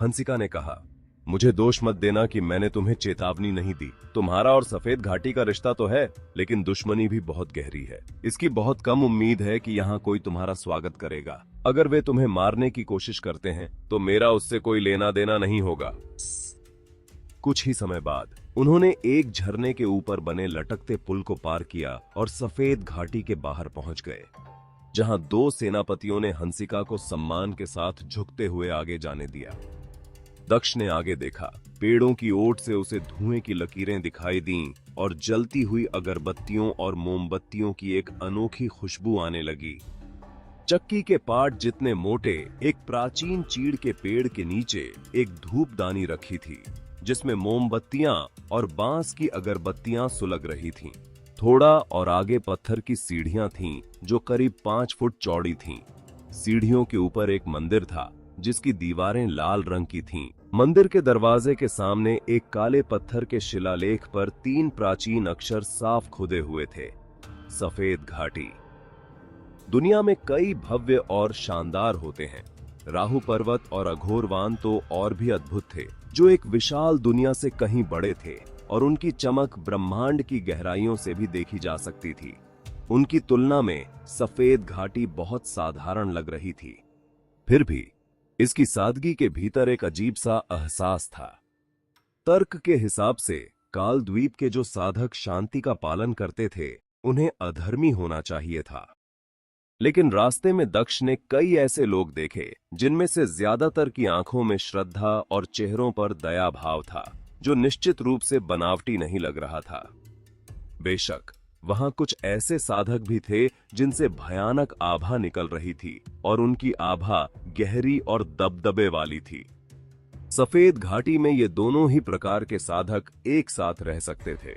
हंसिका ने कहा, मुझे दोष मत देना कि मैंने तुम्हें चेतावनी नहीं दी। तुम्हारा और सफेद घाटी का रिश्ता तो है, लेकिन दुश्मनी भी बहुत गहरी है। इसकी बहुत कम उम्मीद है कि यहाँ कोई तुम्हारा स्वागत करेगा। अगर वे तुम्हें मारने की कोशिश करते हैं, तो मेरा उससे कोई लेना देना नहीं होगा। कुछ ही समय बाद उन्होंने एक झरने के ऊपर बने लटकते पुल को पार किया और सफेद घाटी के बाहर पहुंच गए, जहां 2 सेनापतियों ने हंसिका को सम्मान के साथ झुकते हुए आगे जाने दिया। दक्ष ने आगे देखा। पेड़ों की ओट से उसे धुएं की लकीरें दिखाई दीं और जलती हुई अगरबत्तियों और मोमबत्तियों की एक अनोखी खुशबू आने लगी। चक्की के पाट जितने मोटे एक प्राचीन चीड़ के पेड़ के नीचे एक धूपदानी रखी थी, जिसमें मोमबत्तियां और बांस की अगरबत्तियां सुलग रही थीं। थोड़ा और आगे पत्थर की सीढ़ियां थीं, जो करीब 5 फुट चौड़ी थीं। सीढ़ियों के ऊपर एक मंदिर था, जिसकी दीवारें लाल रंग की थीं। मंदिर के दरवाजे के सामने एक काले पत्थर के शिलालेख पर 3 प्राचीन अक्षर साफ खुदे हुए थे, सफेद घाटी। दुनिया में कई भव्य और शानदार होते हैं। राहु पर्वत और अघोरवान तो और भी अद्भुत थे, जो एक विशाल दुनिया से कहीं बड़े थे और उनकी चमक ब्रह्मांड की गहराइयों से भी देखी जा सकती थी। उनकी तुलना में सफेद घाटी बहुत साधारण लग रही थी। फिर भी इसकी सादगी के भीतर एक अजीब सा एहसास था। तर्क के हिसाब से कालद्वीप के जो साधक शांति का पालन करते थे, उन्हें अधर्मी होना चाहिए था। लेकिन रास्ते में दक्ष ने कई ऐसे लोग देखे, जिनमें से ज्यादातर की आंखों में श्रद्धा और चेहरों पर दया भाव था, जो निश्चित रूप से बनावटी नहीं लग रहा था। बेशक वहां कुछ ऐसे साधक भी थे जिनसे भयानक आभा निकल रही थी, और उनकी आभा गहरी और दबदबे वाली थी। सफेद घाटी में ये दोनों ही प्रकार के साधक एक साथ रह सकते थे।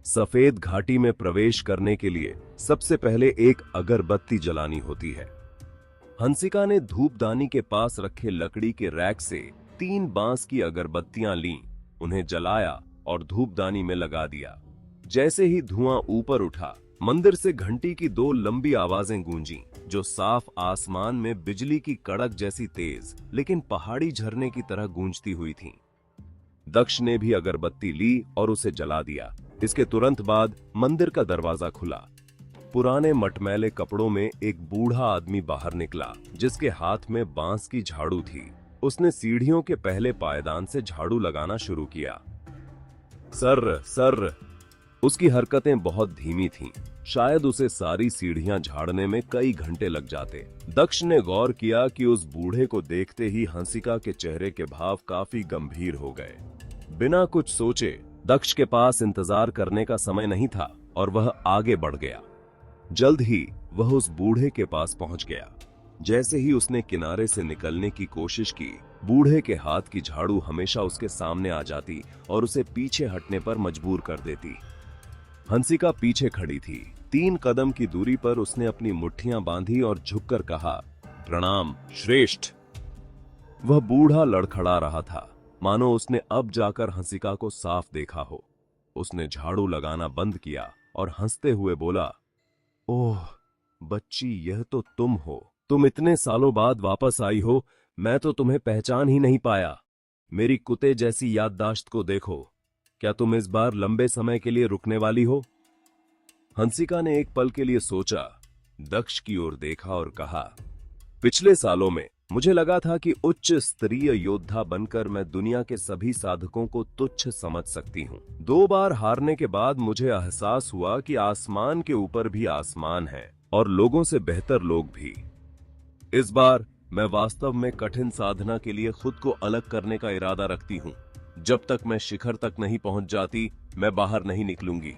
सफेद घाटी में प्रवेश करने के लिए सबसे पहले एक अगरबत्ती जलानी होती है। हंसिका ने धूपदानी के पास रखे लकड़ी के रैक से 3 बांस की अगरबत्तियां लीं, उन्हें जलाया और धूपदानी में लगा दिया। जैसे ही धुआं ऊपर उठा, मंदिर से घंटी की 2 लंबी आवाजें गूंजीं, जो साफ आसमान में बिजली की कड़क जैसी तेज लेकिन पहाड़ी झरने की तरह गूंजती हुई थीं। दक्ष ने भी अगरबत्ती ली और उसे जला दिया। इसके तुरंत बाद मंदिर का दरवाजा खुला। पुराने मटमैले कपड़ों में एक बूढ़ा आदमी बाहर निकला, जिसके हाथ में बांस की झाड़ू थी। उसने सीढ़ियों के पहले पायदान से झाड़ू लगाना शुरू किया। Sir sir. उसकी हरकतें बहुत धीमी थीं। शायद उसे सारी सीढ़ियां झाड़ने में कई घंटे लग जाते। दक्ष ने गौर किया कि उस बूढ़े को देखते ही हंसिका के चेहरे के भाव काफी गंभीर हो गए। बिना कुछ सोचे दक्ष के पास इंतजार करने का समय नहीं था और वह आगे बढ़ गया। जल्द ही वह उस बूढ़े के पास पहुंच गया। जैसे ही उसने किनारे से निकलने की कोशिश की, बूढ़े के हाथ की झाड़ू हमेशा उसके सामने आ जाती और उसे पीछे हटने पर मजबूर कर देती। हंसिका पीछे खड़ी थी, 3 कदम की दूरी पर उसने अपनी मुट्ठियां बांधी और झुककर कहा, प्रणाम श्रेष्ठ। वह बूढ़ा लड़खड़ा रहा था, मानो उसने अब जाकर हंसिका को साफ देखा हो। उसने झाड़ू लगाना बंद किया और हंसते हुए बोला, ओह बच्ची, यह तो तुम हो। तुम इतने सालों बाद वापस आई हो, मैं तो तुम्हें पहचान ही नहीं पाया। मेरी कुत्ते जैसी याददाश्त को देखो। क्या तुम इस बार लंबे समय के लिए रुकने वाली हो? हंसिका ने एक पल के लिए सोचा, दक्ष की ओर देखा और कहा, पिछले सालों में मुझे लगा था कि उच्च स्तरीय योद्धा बनकर मैं दुनिया के सभी साधकों को तुच्छ समझ सकती हूं। 2 बार हारने के बाद मुझे एहसास हुआ कि आसमान के ऊपर भी आसमान है और लोगों से बेहतर लोग भी। इस बार मैं वास्तव में कठिन साधना के लिए खुद को अलग करने का इरादा रखती हूं। जब तक मैं शिखर तक नहीं पहुंच जाती, मैं बाहर नहीं निकलूंगी।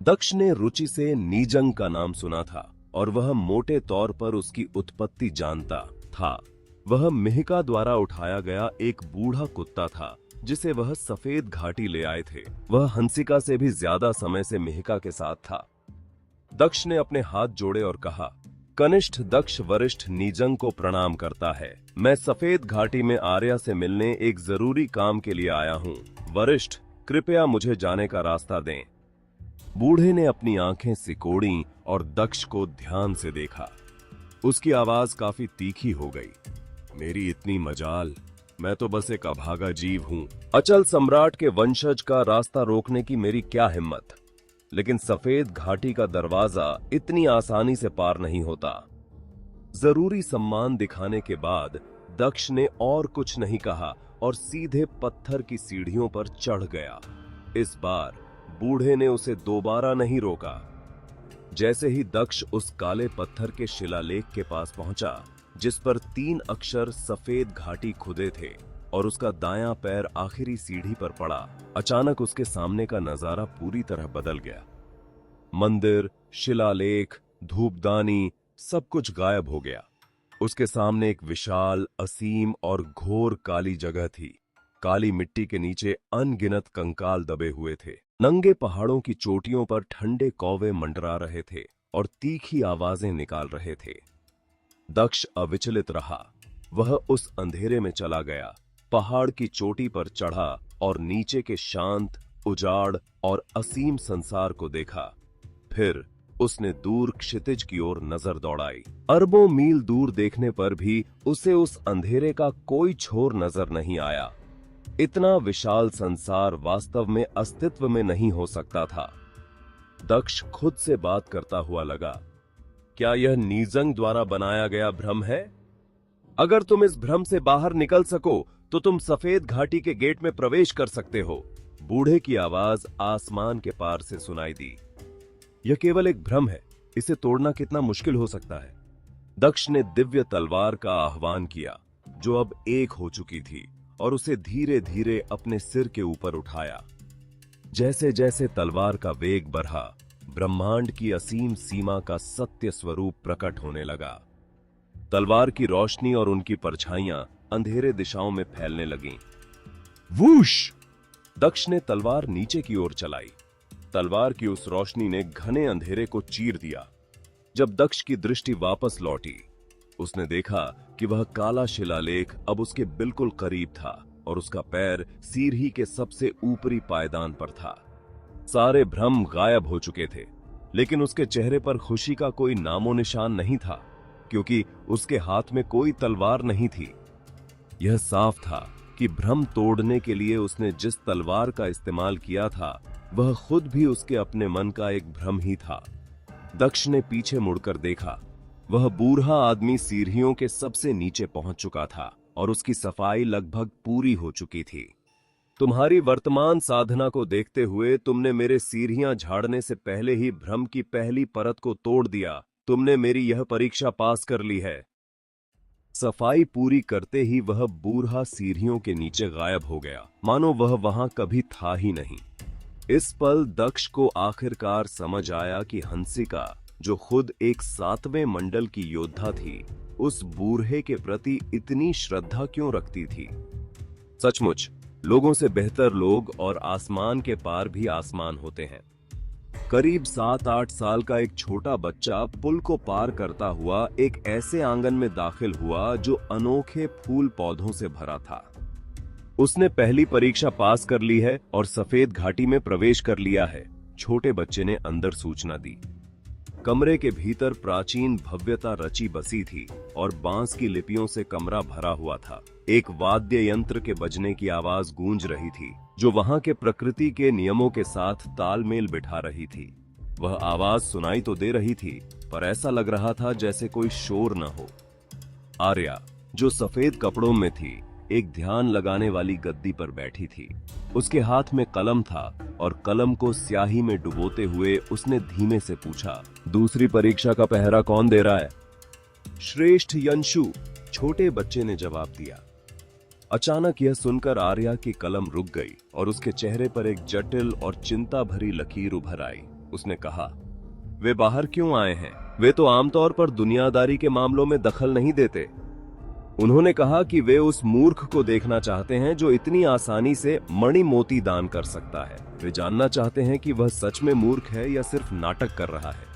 दक्ष ने रुचि से नीजंग का नाम सुना था और वह मोटे तौर पर उसकी उत्पत्ति जानता था। वह मिहिका द्वारा उठाया गया एक बूढ़ा कुत्ता था जिसे वह सफेद घाटी ले आए थे। वह हंसिका से भी ज्यादा समय से मिहिका के साथ था। दक्ष ने अपने हाथ जोड़े और कहा, कनिष्ठ दक्ष वरिष्ठ नीजंग को प्रणाम करता है। मैं सफेद घाटी में आर्या से मिलने एक जरूरी काम के लिए आया हूँ। वरिष्ठ, कृपया मुझे जाने का रास्ता दें। बूढ़े ने अपनी आंखें सिकोड़ी और दक्ष को ध्यान से देखा। उसकी आवाज काफी तीखी हो गई। मेरी इतनी मजाल, मैं तो बस एक अभागा जीव हूं। अचल सम्राट के वंशज का रास्ता रोकने की मेरी क्या हिम्मत। लेकिन सफेद घाटी का दरवाजा इतनी आसानी से पार नहीं होता। जरूरी सम्मान दिखाने के बाद दक्ष ने और कुछ नहीं कहा और सीधे पत्थर की सीढ़ियों पर चढ़ गया। इस बार बूढ़े ने उसे दोबारा नहीं रोका। जैसे ही दक्ष उस काले पत्थर के शिलालेख के पास पहुंचा जिस पर 3 अक्षर सफेद घाटी खुदे थे और उसका दायां पैर आखिरी सीढ़ी पर पड़ा, अचानक उसके सामने का नजारा पूरी तरह बदल गया। मंदिर, शिलालेख, धूपदानी, सब कुछ गायब हो गया। उसके सामने एक विशाल, असीम और घोर काली जगह थी। काली मिट्टी के नीचे अनगिनत कंकाल दबे हुए थे। नंगे पहाड़ों की चोटियों पर ठंडे कौवे मंडरा रहे थे और तीखी आवाजें निकाल रहे थे। दक्ष अविचलित रहा। वह उस अंधेरे में चला गया, पहाड़ की चोटी पर चढ़ा और नीचे के शांत, उजाड़ और असीम संसार को देखा। फिर उसने दूर क्षितिज की ओर नजर दौड़ाई। अरबों मील दूर देखने पर भी उसे उस अंधेरे का कोई छोर नजर नहीं आया। इतना विशाल संसार वास्तव में अस्तित्व में नहीं हो सकता था। दक्ष खुद से बात करता हुआ लगा, क्या यह नीजंग द्वारा बनाया गया भ्रम है? अगर तुम इस भ्रम से बाहर निकल सको तो तुम सफेद घाटी के गेट में प्रवेश कर सकते हो। बूढ़े की आवाज आसमान के पार से सुनाई दी। यह केवल एक भ्रम है, इसे तोड़ना कितना मुश्किल हो सकता है। दक्ष ने दिव्य तलवार का आह्वान किया जो अब एक हो चुकी थी और उसे धीरे धीरे अपने सिर के ऊपर उठाया। जैसे जैसे तलवार का वेग बढ़ा, ब्रह्मांड की असीम सीमा का सत्य स्वरूप प्रकट होने लगा। तलवार की रोशनी और उनकी परछाइयां अंधेरे दिशाओं में फैलने लगीं। वूश! दक्ष ने तलवार नीचे की ओर चलाई। तलवार की उस रोशनी ने घने अंधेरे को चीर दिया। जब दक्ष की दृष्टि वापस लौटी, उसने देखा कि वह काला शिलालेख अब उसके बिल्कुल करीब था और उसका पैर सीढ़ी के सबसे ऊपरी पायदान पर था। सारे भ्रम गायब हो चुके थे, लेकिन उसके चेहरे पर खुशी का कोई नामो निशान नहीं था, क्योंकि उसके हाथ में कोई तलवार नहीं थी। यह साफ था कि भ्रम तोड़ने के लिए उसने जिस तलवार का इस्तेमाल किया था वह खुद भी उसके अपने मन का एक भ्रम ही था। दक्ष ने पीछे मुड़कर देखा। वह बूढ़ा आदमी सीढ़ियों के सबसे नीचे पहुंच चुका था और उसकी सफाई लगभग पूरी हो चुकी थी। तुम्हारी वर्तमान साधना को देखते हुए तुमने मेरे सीढ़ियां झाड़ने से पहले ही भ्रम की पहली परत को तोड़ दिया। तुमने मेरी यह परीक्षा पास कर ली है। सफाई पूरी करते ही वह बूढ़ा सीढ़ियों के नीचे गायब हो गया, मानो वह वहां कभी था ही नहीं। इस पल दक्ष को आखिरकार समझ आया कि हंसिका, जो खुद एक 7वें मंडल की योद्धा थी, उस बूढ़े के प्रति इतनी श्रद्धा क्यों रखती थी। सचमुच लोगों से बेहतर लोग और आसमान के पार भी आसमान होते हैं। करीब 7-8 साल का एक छोटा बच्चा पुल को पार करता हुआ एक ऐसे आंगन में दाखिल हुआ जो अनोखे फूल पौधों से भरा था। उसने पहली परीक्षा पास कर ली है और सफेद घाटी में प्रवेश कर लिया है, छोटे बच्चे ने अंदर सूचना दी। कमरे के भीतर प्राचीन भव्यता रची बसी थी और बांस की लिपियों से कमरा भरा हुआ था। एक वाद्य यंत्र के बजने की आवाज गूंज रही थी, जो वहां के प्रकृति के नियमों के साथ तालमेल बिठा रही थी। वह आवाज सुनाई तो दे रही थी, पर ऐसा लग रहा था जैसे कोई शोर न हो। आर्या, जो सफेद कपड़ों में थी, एक ध्यान लगाने वाली गद्दी पर बैठी थी। उसके हाथ में कलम था और कलम को स्याही में डुबोते हुए उसने धीमे से पूछा, दूसरी परीक्षा का पहरा कौन दे रहा है? श्रेष्ठ यंशु, छोटे बच्चे ने जवाब दिया। अचानक यह सुनकर आर्या की कलम रुक गई और उसके चेहरे पर एक जटिल और चिंता भरी लकीर उभर आई। उसने कहा, वे बाहर क्यों आए हैं? वे तो आमतौर पर दुनियादारी के मामलों में दखल नहीं देते। उन्होंने कहा कि वे उस मूर्ख को देखना चाहते हैं जो इतनी आसानी से मणि मोती दान कर सकता है। वे जानना चाहते हैं कि वह सच में मूर्ख है या सिर्फ नाटक कर रहा है।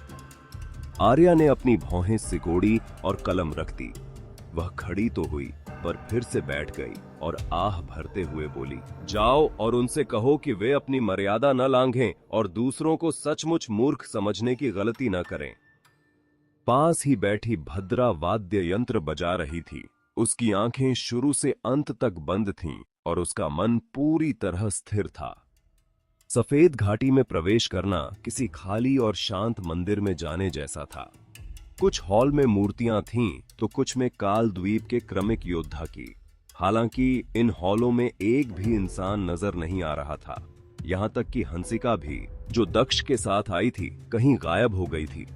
आर्या ने अपनी भौहें सिकोड़ी और कलम रख दी। वह खड़ी तो हुई, पर फिर से बैठ गई और आह भरते हुए बोली, जाओ और उनसे कहो कि वे अपनी मर्यादा न लांघें और दूसरों को सचमुच मूर्ख समझने की गलती न करें। पास ही बैठी भद्रा वाद्य यंत्र बजा रही थी। उसकी आंखें शुरू से अंत तक बंद थीं और उसका मन पूरी तरह स्थिर था। सफेद घाटी में प्रवेश करना किसी खाली और शांत मंदिर में जाने जैसा था। कुछ हॉल में मूर्तियां थीं तो कुछ में काल द्वीप के क्रमिक योद्धा की। हालांकि इन हॉलों में एक भी इंसान नजर नहीं आ रहा था। यहां तक कि हंसिका भी, जो दक्ष के साथ आई थी, कहीं गायब हो गई थी।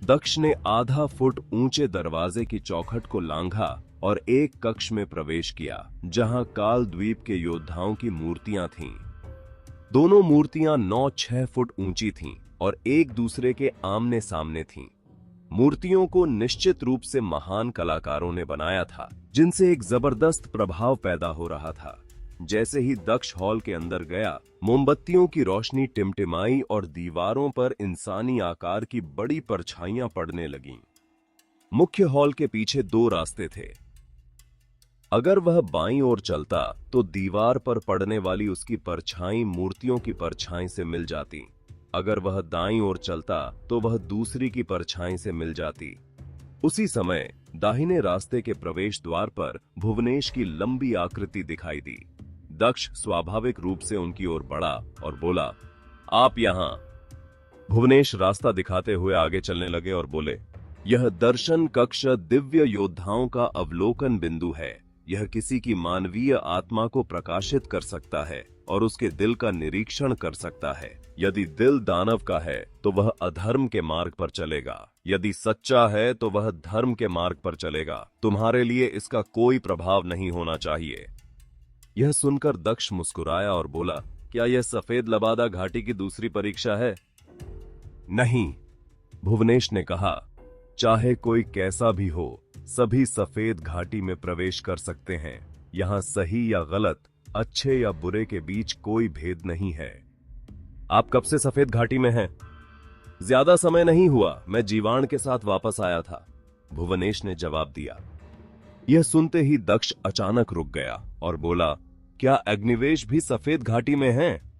दक्ष ने आधा फुट ऊंचे दरवाजे की चौखट को लांघा और एक कक्ष में प्रवेश किया जहां काल द्वीप के योद्धाओं की मूर्तियां थीं। दोनों मूर्तियां 9-6 फुट ऊंची थीं और एक दूसरे के आमने सामने थीं। मूर्तियों को निश्चित रूप से महान कलाकारों ने बनाया था, जिनसे एक जबरदस्त प्रभाव पैदा हो रहा था। जैसे ही दक्ष हॉल के अंदर गया, मोमबत्तियों की रोशनी टिमटिमाई और दीवारों पर इंसानी आकार की बड़ी परछाइयां पड़ने लगीं। मुख्य हॉल के पीछे 2 रास्ते थे। अगर वह बाईं ओर चलता तो दीवार पर पड़ने वाली उसकी परछाई मूर्तियों की परछाई से मिल जाती। अगर वह दाईं ओर चलता तो वह दूसरी की परछाई से मिल जाती। उसी समय दाहिने रास्ते के प्रवेश द्वार पर भुवनेश की लंबी आकृति दिखाई दी। दक्ष स्वाभाविक रूप से उनकी ओर बढ़ा और बोला, आप यहां। भुवनेश रास्ता दिखाते हुए आगे चलने लगे और बोले, यह दर्शन कक्ष दिव्य योद्धाओं का अवलोकन बिंदु है। यह किसी की मानवीय आत्मा को प्रकाशित कर सकता है और उसके दिल का निरीक्षण कर सकता है। यदि दिल दानव का है तो वह अधर्म के मार्ग पर चलेगा, यदि सच्चा है तो वह धर्म के मार्ग पर चलेगा। तुम्हारे लिए इसका कोई प्रभाव नहीं होना चाहिए। यह सुनकर दक्ष मुस्कुराया और बोला, क्या यह सफेद लबादा घाटी की दूसरी परीक्षा है? नहीं, भुवनेश ने कहा, चाहे कोई कैसा भी हो, सभी सफेद घाटी में प्रवेश कर सकते हैं। यहां सही या गलत, अच्छे या बुरे के बीच कोई भेद नहीं है। आप कब से सफेद घाटी में हैं? ज्यादा समय नहीं हुआ, मैं जीवाण के साथ वापस आया था, भुवनेश ने जवाब दिया। यह सुनते ही दक्ष अचानक रुक गया और बोला, क्या अग्निवेश भी सफेद घाटी में हैं?